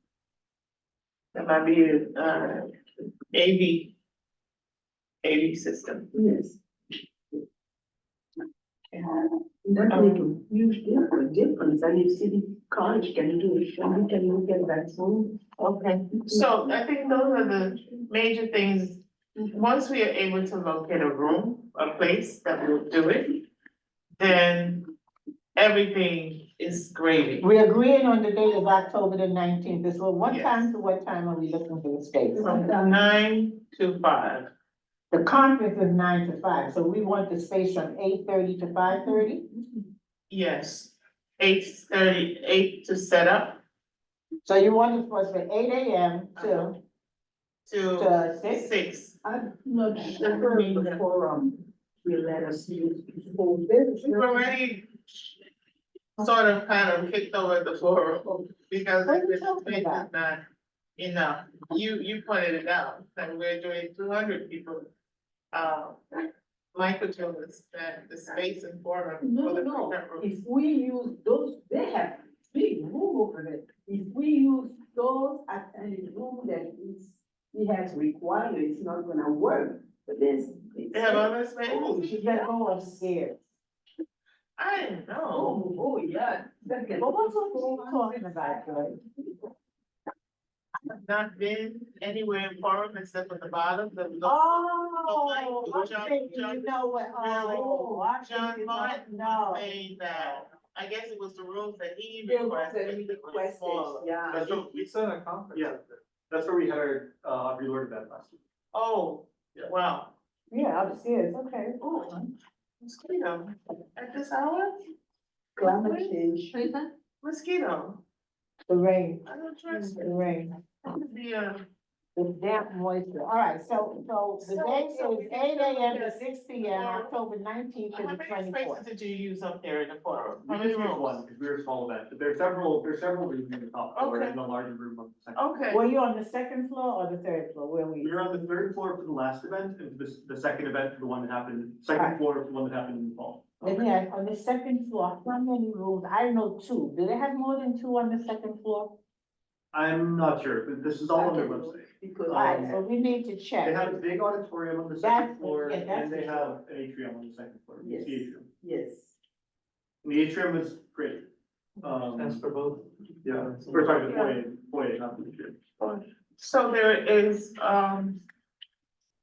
That might be AV system. Yes. That make a huge difference, and if city college can do it, then we can look at that soon. Okay, so I think those are the major things. Once we are able to locate a room, a place that will do it, then everything is gravy. We're agreeing on the date of October the 19th. This was what Yes. time to what time are we looking for the space? From 9 to 5. The conference is 9 to 5, so we want the space from 8:30 to 5:30? Yes, 8:30, 8 to set up So you want it for us from 8 AM to to 6? 6. I'm not sure the forum will let us use before this. We've already sort of kind of kicked over the forum because What are you this talking space is about? not enough. You pointed it out, that we're doing 200 people. Michael told us that the space in forum for No, the no, breakout room. if we use those, they have big room over there. If we use those at any room that he has required, it's not gonna work. But there's. They have other Oh, spaces? you gotta go upstairs. I didn't know. Oh, yeah. But what's what we talking about, Joy? I've not been anywhere in forum except for the bottom, the. Oh, I'm John- thinking, John- you know what, oh, I'm John thinking, Martin no. was saying that, I guess it was the rooms that he The rooms requested. that he that were requested, smaller. yeah. That's what we said. a conference. Yeah, that's where we had our, reload event last week. Oh, Yeah. wow. Yeah, upstairs, okay. Oh, mosquito, at this hour? Climate change. What is that? Mosquito, The rain, I don't trust the it. rain, That could be the damp moisture. All right, so the date So is we can 8 AM to still 6 PM, October 19th to How the many 24th. spaces did you use up there in the forum? We How many just used rooms? one, because we were a small event, but there's several rooms in the top floor Okay. and a larger room on the second. Okay, Were you on the second floor or the third floor? Where were We you? were on the third floor for the last event, and the second event for the one that happened, Right. second floor for the one that happened in the fall. Let me ask, on the second floor, how many rooms? I know 2. Do they have more than 2 on the second floor? I'm not sure, but this is all on their website. Because. All right, so we need to They check. have a big auditorium on the That's- second floor, yeah, that's and they for have an atrium on the second floor, Yes. the atrium. Yes. And the atrium was great. That's for both. Yeah, we're talking the foyer, not the atrium. so there is,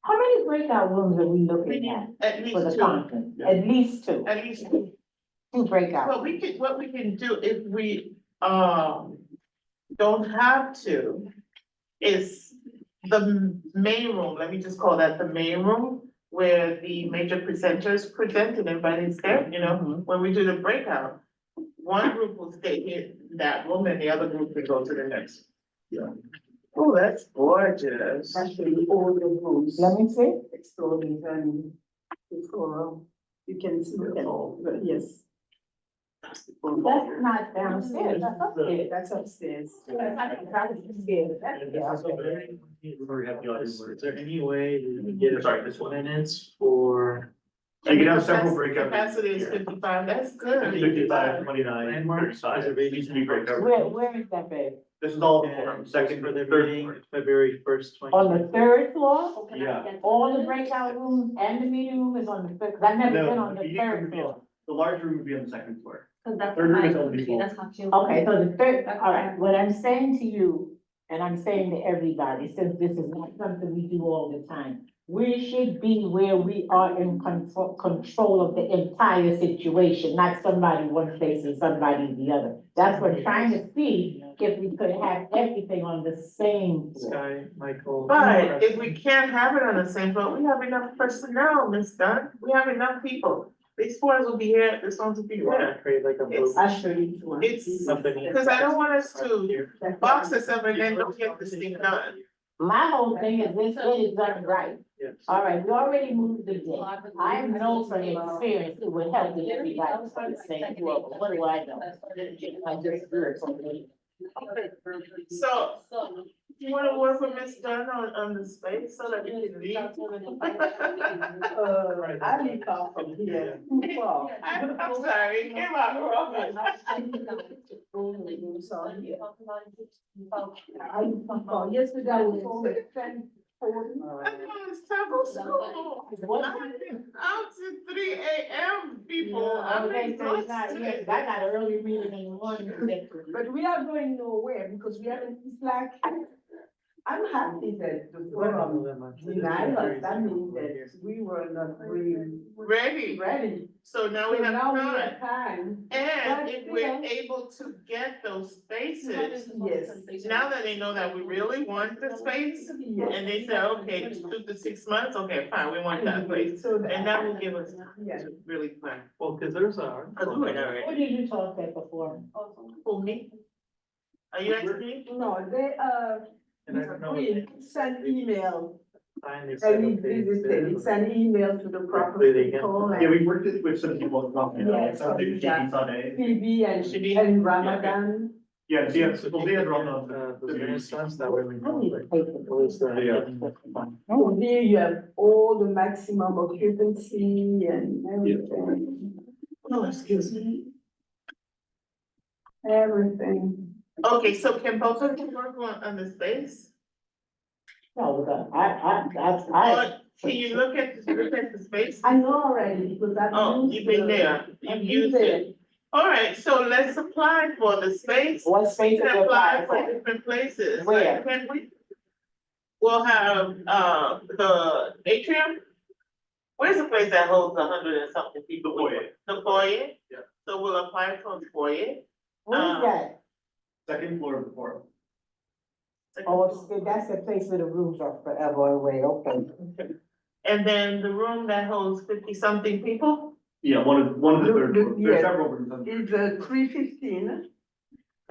How many breakout rooms are we we looking need at at for least the 2, conference? Yeah. At least 2, at least 2. 2 breakout. What we can do if we, don't have to, is the main room, let me just call that the main room, where the major presenters present and everybody's there, you know, when we do the breakout. One group will stay in that room and the other group will go to the next. Yeah. Oh, that's gorgeous. Actually, all the rooms. Let me see. Exploding and before, you can see them all, but yes. That's not downstairs, that's upstairs. That's upstairs. That's upstairs. That's upstairs. Is there any way that we get minutes for So you can have And several the breakout. capacity is 55, that's good. 55, 29, landmark 35. reservation? Used to be breakout. Where is that, babe? This is all the forum, second, for the third meeting, floor. February 1st, On the 3rd floor? Yeah. All the breakout rooms and the meeting room is on the 3rd, 'cause I've never been on the meeting room 3rd would be floor. on- The large room would be on the second floor. Cause that's. Third room is my- only small. That's not you. Okay, so the 3rd, all right, what I'm saying to you, and I'm saying to everybody, since this is not something we do all the time, we should be where we are in control of the entire situation, not somebody one place and somebody the other. That's what I'm trying to see, if we could have everything on the same floor. Sky, Michael. But if we can't have it on the same floor, we have enough personnel, Ms. Dunn, we have enough people. These floors will be here, this one's will be You wanna there. create like a. It's- I'll show you one. It's, Something. because I don't want us to box this up and then don't get this thing done. My whole thing is let's get it done right. Yes. All right, we already moved the date. I know from experience it would help if everybody was on the same floor, but what do I know? I just do it for me. So, you wanna work with Ms. Dunn on the space so that we can leave? I live far from here. Far. I'm sorry, it came out wrong. Yesterday I was home at 10:40. I know it's Taco School. I've been out since 3 3 AM, people, Yeah, I'm okay, so it's not, exhausted. yes, I got an early meeting in the morning. But we are going nowhere because we haven't, it's like, I'm happy that the forum denied us, that means that we were not really ready. So now So we have now we time. have time. And But if we're still- able to get those spaces, Yes. now that they know that we really want the space, Yes. and they say, okay, 2 to 6 months, okay, fine, we want that place. So And that will give us time Yeah. to really plan. Well, cause there's a. What did you talk about before? For me? Are you asking me? No, they, And I don't know. we send email, Finally said, and we okay, visited, it's an email to the proper Hopefully they get- people. Yeah, we worked with some people in Boston, Yes, some people yeah. Sunday. Phoebe and Ramadan. Yeah, yeah, So well, they had run on the minutes ones, that way we know. like, Yeah. So here you have all the maximum occupancy and everything. Oh, excuse me. Everything. Okay, so can both of you work on the space? No, I. Or can you look at the space? I know already because I've Oh, used you've been the- there, I've you've been used there. it. All right, so let's apply for the space. What space We is can it apply applied for for? different places. Where? Like, can we? We'll have, the atrium. Where's the place that holds 100 and something people? The foyer. The foyer? Yeah. So we'll apply for the foyer. Where's that? Second floor of the forum. Oh, that's the place where the rooms are forever away, okay. And then the room that holds 50-something people? Yeah, one of the third The- floor, there are yeah. several rooms on. Is the 315,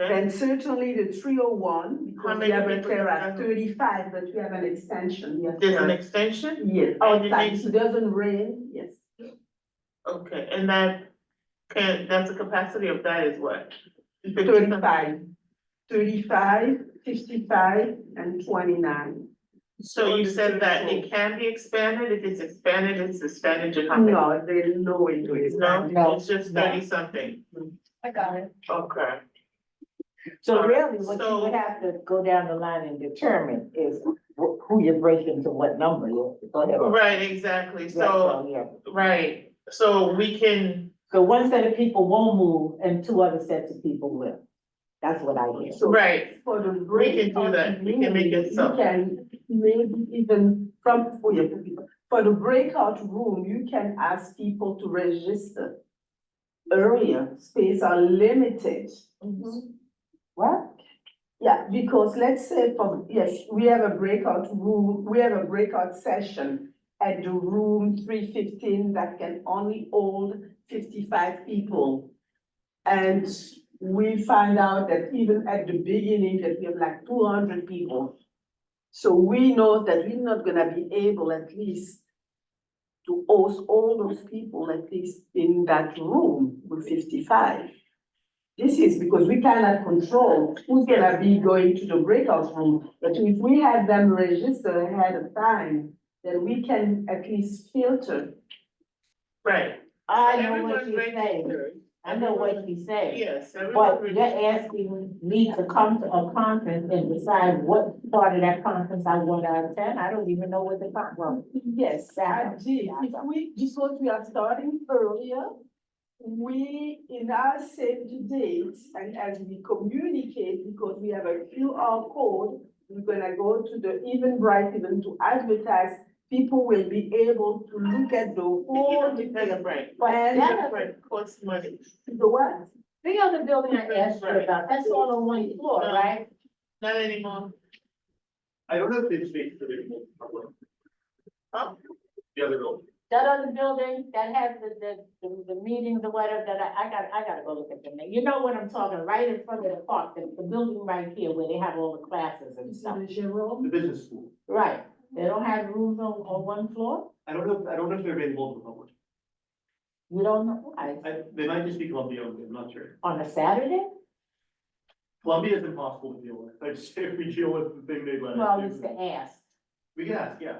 Okay. and certainly the 301, How because we many have a people does terrace that? 35, but we have an extension, yes. There's an extension? Yes, And it outside, makes- if it doesn't rain, yes. Okay, and that's the capacity of that is what? 35, 35, 55, and 29. So you On the said same that floor. it can be expanded, if it's expanded to how many? No, there's no way to No, expand. it's just No. 30-something, I got it. okay. So Alright, really, what you so- would have to go down the line and determine is who you're breaking to what number. Go ahead. Right, exactly, Yeah, so, yeah. right, so we can, So one set of people won't move and two other sets of people will. That's what I hear. So right, for the we can breakout do that, we can make it room, so. You can maybe even from, for the breakout room, you can ask people to register earlier, space are limited. What? Yeah, because let's say yes, we have a breakout room, we have a breakout session at the room 315 that can only hold 55 people. And we find out that even at the beginning that we have like 200 people. So we know that we're not gonna be able at least to host all those people at least in that room with 55. This is because we cannot control who's gonna be going to the breakout room, but if we have them register ahead of time, then we can at least filter. Right. I know Everyone's what you're saying. registered. I know what you're saying. Yes, But everyone's you're registered. asking me to come to a conference and decide what part of that conference I want to attend. I don't even know what the conference. Yes, I did. If we, because we are starting earlier, we, in our save the dates, and as we communicate, because we have a QR code, we're gonna go to the Eventbrite even to advertise, people will be able to look at the whole detail. Right. But And that, Right, costs money. the what? the other building I asked you about, that's all on one floor, right? Not anymore. I don't know if it's space for the public. Huh? The other building. That other building that has the meetings or whatever, that I gotta go look at them. You know what I'm talking, right in front of the park, the building right here where they have all the classes and stuff. The business school. Right, they don't have rooms on one floor? I don't know if they're available to the public. You don't know, why? They might just be Columbia owned, I'm not sure. On a Saturday? Columbia is impossible to deal with. I just, if we deal with the thing they let Well, us it's do. the ask. We can ask, yeah.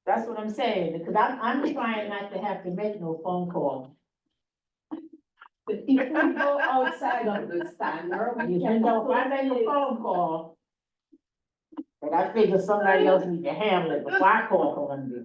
That's what I'm saying, because I'm trying not to have to make no phone call. If we go outside of the standard, we You can. know, if I make a phone call, but I figure somebody else needs to handle it before I call Columbia.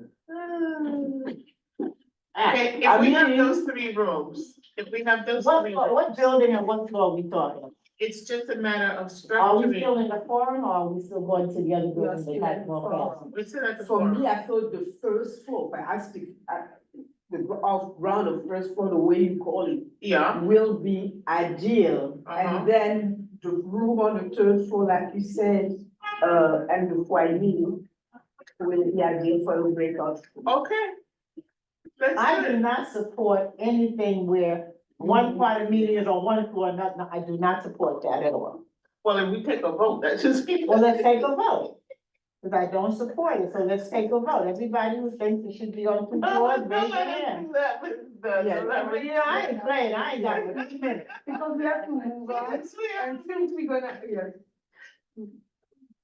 Okay, if we have those three rooms, if we have those three What rooms, building and what floor are we talking about? it's just a matter of Are we structuring. still in the forum or are we still going to the other We are building still that has in the more forum. classes? We're still at the For forum. me, I thought the first floor, but I speak, off ground of first floor, the way you call it, Yeah, will be ideal. Uh-huh. And then the room on the third floor, like you said, and the foyer will be ideal for the breakout. okay. Let's I do do it. not support anything where one part of meeting is on one floor, no, I do not support that at all. Well, if we take a vote, that just means. Well, let's take a vote. Cause I don't support it, so let's take a vote. Everybody who thinks it should be on two floors, raise your hand. Yeah, I ain't playing, I ain't got it. Because we have to move on, Yes, we are. and since we're gonna, yes.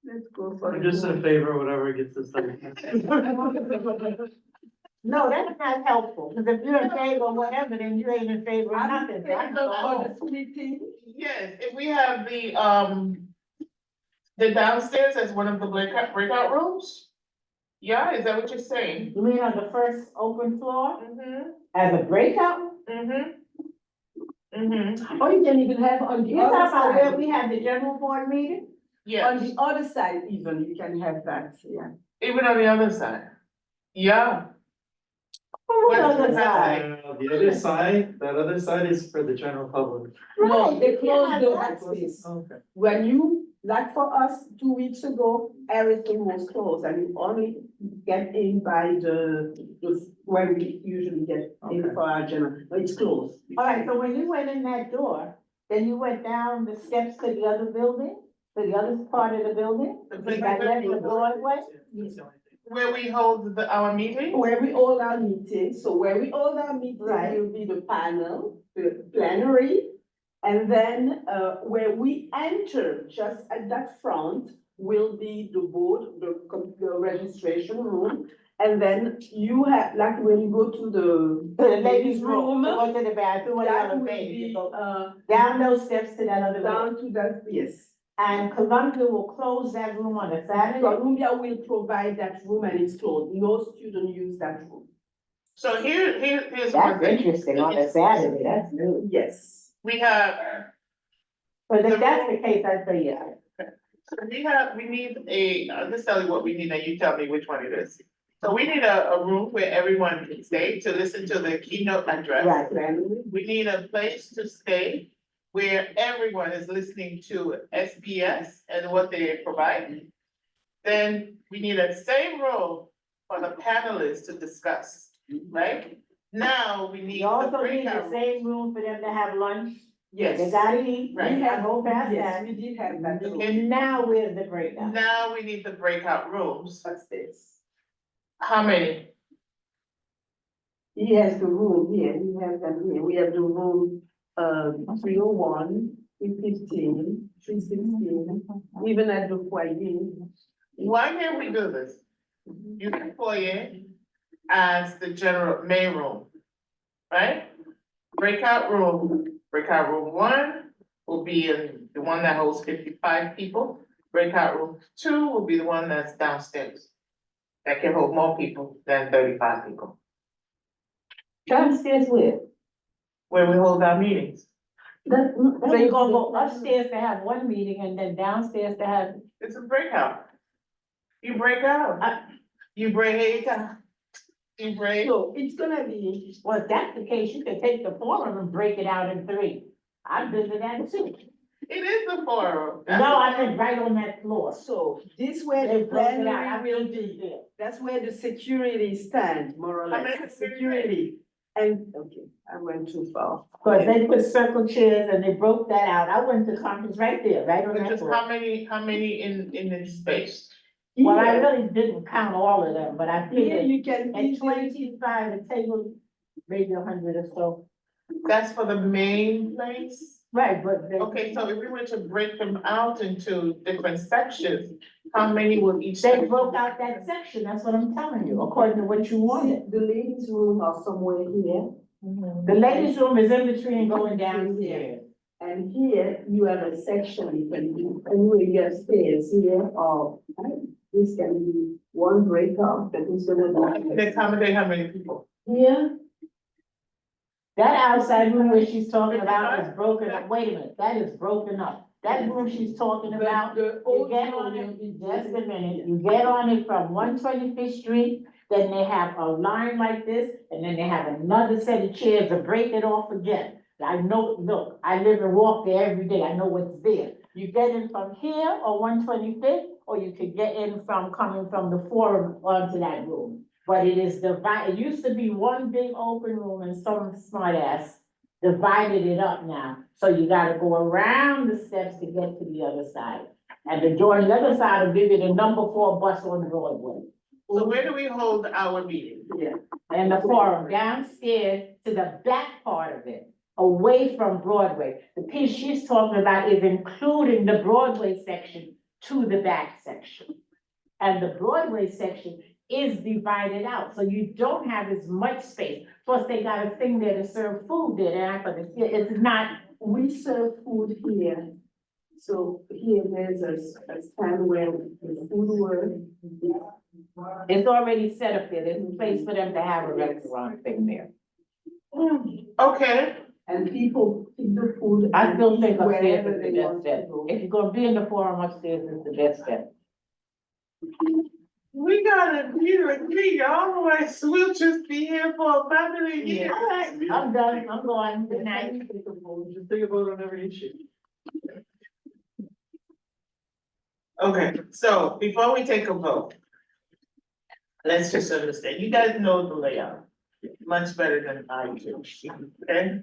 Let's go for I'm it. just in favor of whatever gets this done. No, that's not helpful, cause if you're in favor of whatever, then you ain't in favor of I'm nothing. in So I favor go of home. the splitting. Yes, if we have the downstairs as one of the breakout rooms? Yeah, is that what you're saying? You mean on the first open floor Mm-hmm, as a breakout? mm-hmm. Mm-hmm, Or you can even have on the You talking other about where side, we had the general board meeting? on yes, the other side even, you can have that, yeah. even on the other side. Yeah. What What's other the side? The other side, that other side is for the general public. No, Right, they you closed can't the have that. access. Okay. When you, like for us, 2 weeks ago, everything was closed and you only get in by where we usually get in Okay. for our general, but it's closed. All right, so when you went in that door, then you went down the steps to the other building, to the other part of the building? That led to Broadway? That's the only thing. Where we hold our meeting? Where we hold our meetings, so where we hold our meeting Right. will be the panel, the plenary. And then, where we enter, just at that front, will be the board, the registration room. And then you have, like when you go to To the ladies' room, to room, go to the bathroom, or the that will elevator, you be, go down those steps to that other room. down to that, yes. And Columbia will close that room on a Saturday? Columbia will provide that room and it's closed, no student use that room. So here's one That's thing. interesting, on a Saturday, that's new. Yes. We have, But if that's the case, I'd say yeah. we need I'll just tell you what we need and you tell me which one it is. So we need a room where everyone can stay to listen to the keynote address. Right. We need a place to stay where everyone is listening to SBS and what they provide. Then we need a same room for the panelists to discuss, right? Now we need You the also need the breakout. same room for them to have lunch. Yes. They gotta eat, Right. we have go past Yes, that. we did have that room And now where's the breakout? Now we need the breakout rooms. upstairs. How many? He has the room here, we have them here, we have the room, 301, 315, 316, even at the foyer. Why can't we do this? You can foyer as the general main room, right? Breakout room one will be in the one that holds 55 people. Breakout room two will be the one that's downstairs. That can hold more people than 35 people, Downstairs where? where we hold our meetings. So you're gonna go upstairs to have one meeting and then downstairs to have, It's a breakout. You break out. You break out. You break. So it's gonna be, well, if that's the case, you can take the forum and break it out in three. I've been to that too. It is the forum. No, I meant right on that floor. so this where They the broke it out. plenary I've will been be. there. That's where the security stand, more or How many less, security. And, okay, I went too far. Cause they put circle chairs and they broke that out. I went to conference right there, right on Which that is floor. how many in this space? Well, I Here- really didn't count all of them, but I Here figured you can at easily, 25, the table, maybe 100 or so. That's for the main place? Right, but they. Okay, so if we were to break them out into different sections, how many will each? They section broke be? out that section, that's what I'm telling you, according to what you wanted. the ladies' room are somewhere here. The ladies' room is in between going downstairs. And here you have a section, you can do, anyway, you have stairs here, or, this can be one breakout, but it's gonna They be. accommodate how many people? Here, That outside room where she's talking about is broken up, wait a minute, that is broken up. That room she's talking about, The you old get on building it, is just a minute, you get on it from 125th Street, then they have a line like this, and then they have another set of chairs to break it off again. I know, look, I live and walk there every day, I know what's there. You get in from here or 125th, or you could get in from, coming from the forum onto that room. But it is divided, it used to be one big open room and some smart ass divided it up now. So you gotta go around the steps to get to the other side. And the door on the other side will give you the number 4 bus on Broadway. So where do we hold our meeting? Yeah. And the forum downstairs to the back part of it, away from Broadway. The piece she's talking about is including the Broadway section to the back section. And the Broadway section is divided out, so you don't have as much space. Plus, they got a thing there to serve food there, but it's not, We serve food here. So here there's a stand where the food were. it's already set up there. There's a place for them to have a restaurant thing there. Okay, And people pick the food. I still think upstairs wherever is the they best want to step. go. If you're gonna be in the forum upstairs, is the best step. we gotta agree all the way, so we'll just be here for about a year. All right, I'm done, I'm going, good night. Just take a vote on every issue. Okay, so before we take a vote, let's just understand, you guys know the layout much better than I do, okay?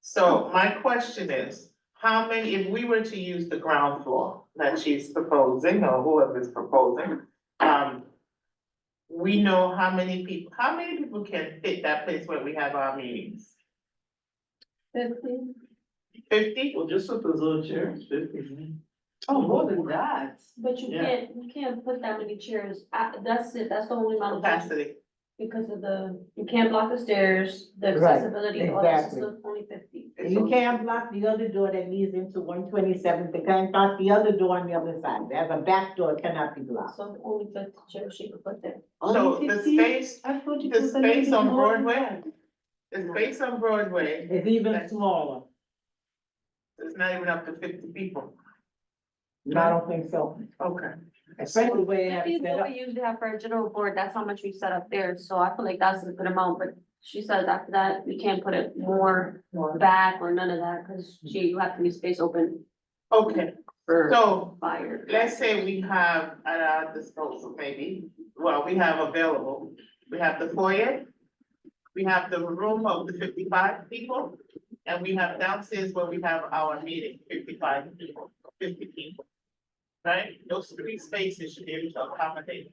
So my question is, how many, if we were to use the ground floor that she's proposing, or whoever's proposing, we know how many people can fit that place where we have our meetings? 50? Well, just with those little chairs, 50. Oh, more than that. But Yeah. you can't put that many chairs, that's it, that's the only amount of. Capacity. Because of you can't block the stairs, the Right, accessibility, all that exactly. stuff, only 50. You can't block the other door that leads into 127th, they can't block the other door on the other side, there's a back door cannot be blocked. So only 50 chairs she could put there. So Only the 50? space, I thought it the was a little space bit on more than Broadway, that. the space on Broadway, It's even smaller, it's not even up to 50 people. no, I don't think so, Okay. especially the way they have it Maybe set what up. we usually have for a general board, that's how much we set up there, so I feel like that's a good amount, but she says after that, we can't put it more back or none of that, cause you have to leave space open Okay, for so fire. let's say we have at our disposal maybe, well, we have available, we have the foyer, we have the room of the 55 people, and we have downstairs where we have our meeting, 55 people, 50 people. Right? Those 3 spaces should be able to accommodate.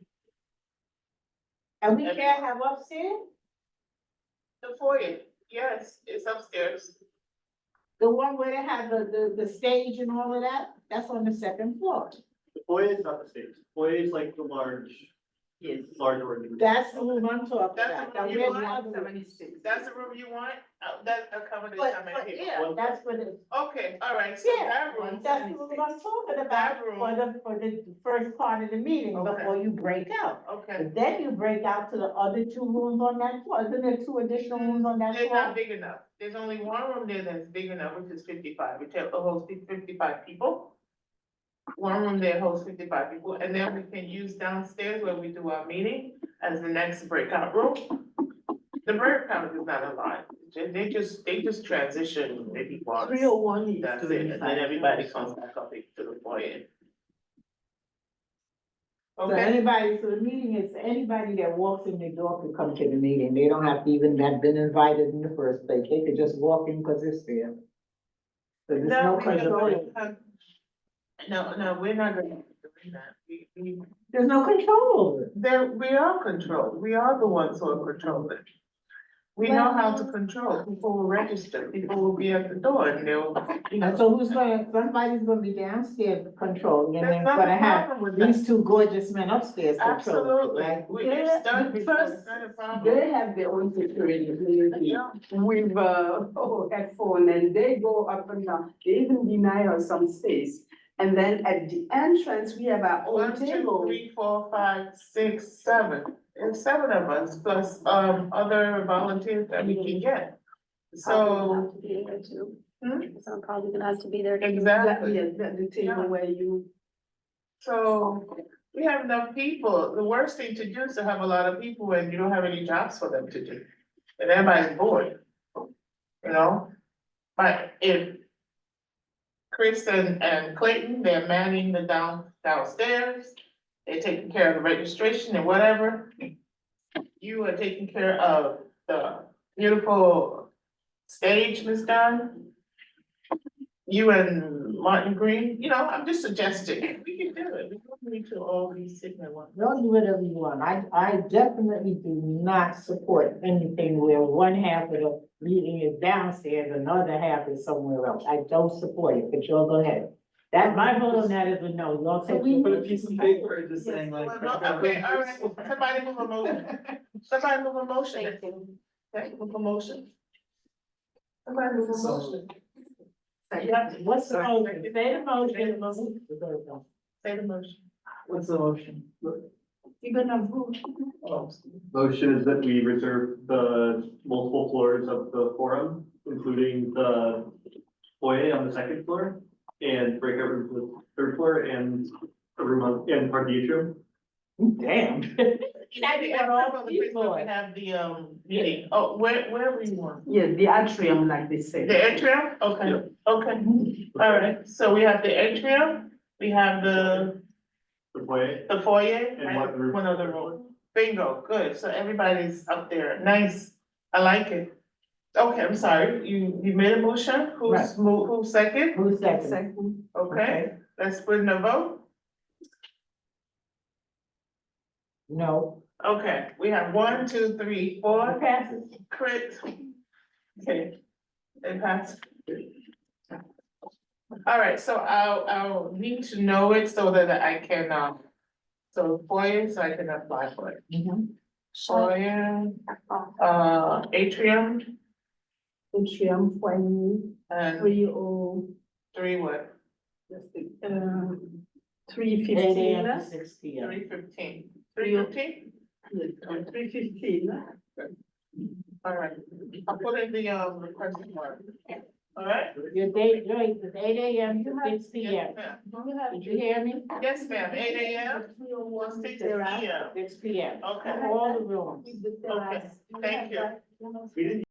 And we can't have upstairs, The foyer, yes, it's upstairs. the one where they have the stage and all of that, that's on the 2nd floor. The foyer is not the stage, foyer is like the large, large room. That's the room I'm talking That's about. the Now, room you where's want? the other room? That's the room you want? That accommodates how many people? Yeah, that's for the, Okay, all right, so yeah, that room, that's the room I'm talking about, That room. for the first part of the meeting, Okay. before you break out. okay. But then you break out to the other 2 rooms on that floor, isn't there 2 additional rooms on that They're floor? not big enough. There's only one room there that's big enough, which is 55, which holds 55 people. One room there holds 55 people, and then we can use downstairs where we do our meeting as the next breakout room. The breakout is not a lot. They just transition maybe once. 301 is That's it, and then 25. everybody comes back up to the foyer. So Okay, anybody, so the meeting is, anybody that walks in the door could come to the meeting, they don't have to even have been invited in the first place, they could just walk in because it's there. So there's no, no we can control, no, we're not gonna do that. there's no control over it. We are controlled. We are the ones who are controlling. We know how to control. People will register. People will be at the door and they'll, you And know. so somebody's gonna be downstairs controlling, and There's then not gonna a have problem with that. these 2 gorgeous men upstairs controlling, Absolutely. right? It's done The before. first- It's not a problem. They have their own security, maybe, Yeah. with, headphone, and they go up and down, they even deny us some space. And then at the entrance, we have our own 1, 2, table. 3, 4, 5, 6, 7. There's 7 of us plus, other volunteers that we can get. So, To be there too. hmm? So I'm probably gonna have to be there. too. Exactly. Yes, the table where you. So we have enough people. The worst thing to do is to have a lot of people when you don't have any jobs for them to do. And everybody's bored. You know? But if Chris and Clayton, they're manning the downstairs, they're taking care of the registration and whatever. You are taking care of the beautiful stage, Miss Dunn. You and Martin Green, you know, I'm just suggesting, we can do it, we don't need to all be sitting at one. Don't do whatever you want. I definitely do not support anything where one half of the meeting is downstairs, another half is somewhere else. I don't support it, but y'all go ahead. That, my vote on that is a no. Y'all take. Put a piece of paper just saying like. Okay, all right, somebody move a motion, somebody move a motion. Okay, move a motion. Somebody move a motion. What's the motion? Say the motion. Say the motion. What's the motion? You're gonna vote. Motion is that we reserve the multiple floors of the forum, including the foyer on the second floor, and breakout rooms on the third floor, and a room on, and part of the atrium. Damn. Now, the other place where we have the meeting, oh, where were you on? Yeah, the atrium, like they say. The atrium, okay, okay, all right, so we have the atrium, we have the The foyer, foyer, And and one room. one other room. Bingo, good, so everybody's up there, nice, I like it. Okay, I'm sorry, you made a motion, Right. who's second? Who's second? Second. Okay, let's put in a vote, No. okay, we have 1, 2, 3, 4, Passes. Chris. Okay, it passed. All right, so I'll need to know it so that I can, so foyer, so I can apply for it. Mhm. Foyer, atrium, Atrium, foyer, and 3 what? 8 AM to 3:15. 6 PM. 3:15. 3:15? 3:15. All right, I'll put in the, request for it. All right? Your date, Joyce, is 8 AM to 6 PM. Yes, ma'am. Did you hear me? Yes, ma'am, 8 AM, 6 PM. 6 PM. Okay, All the rooms. okay, thank you. we didn't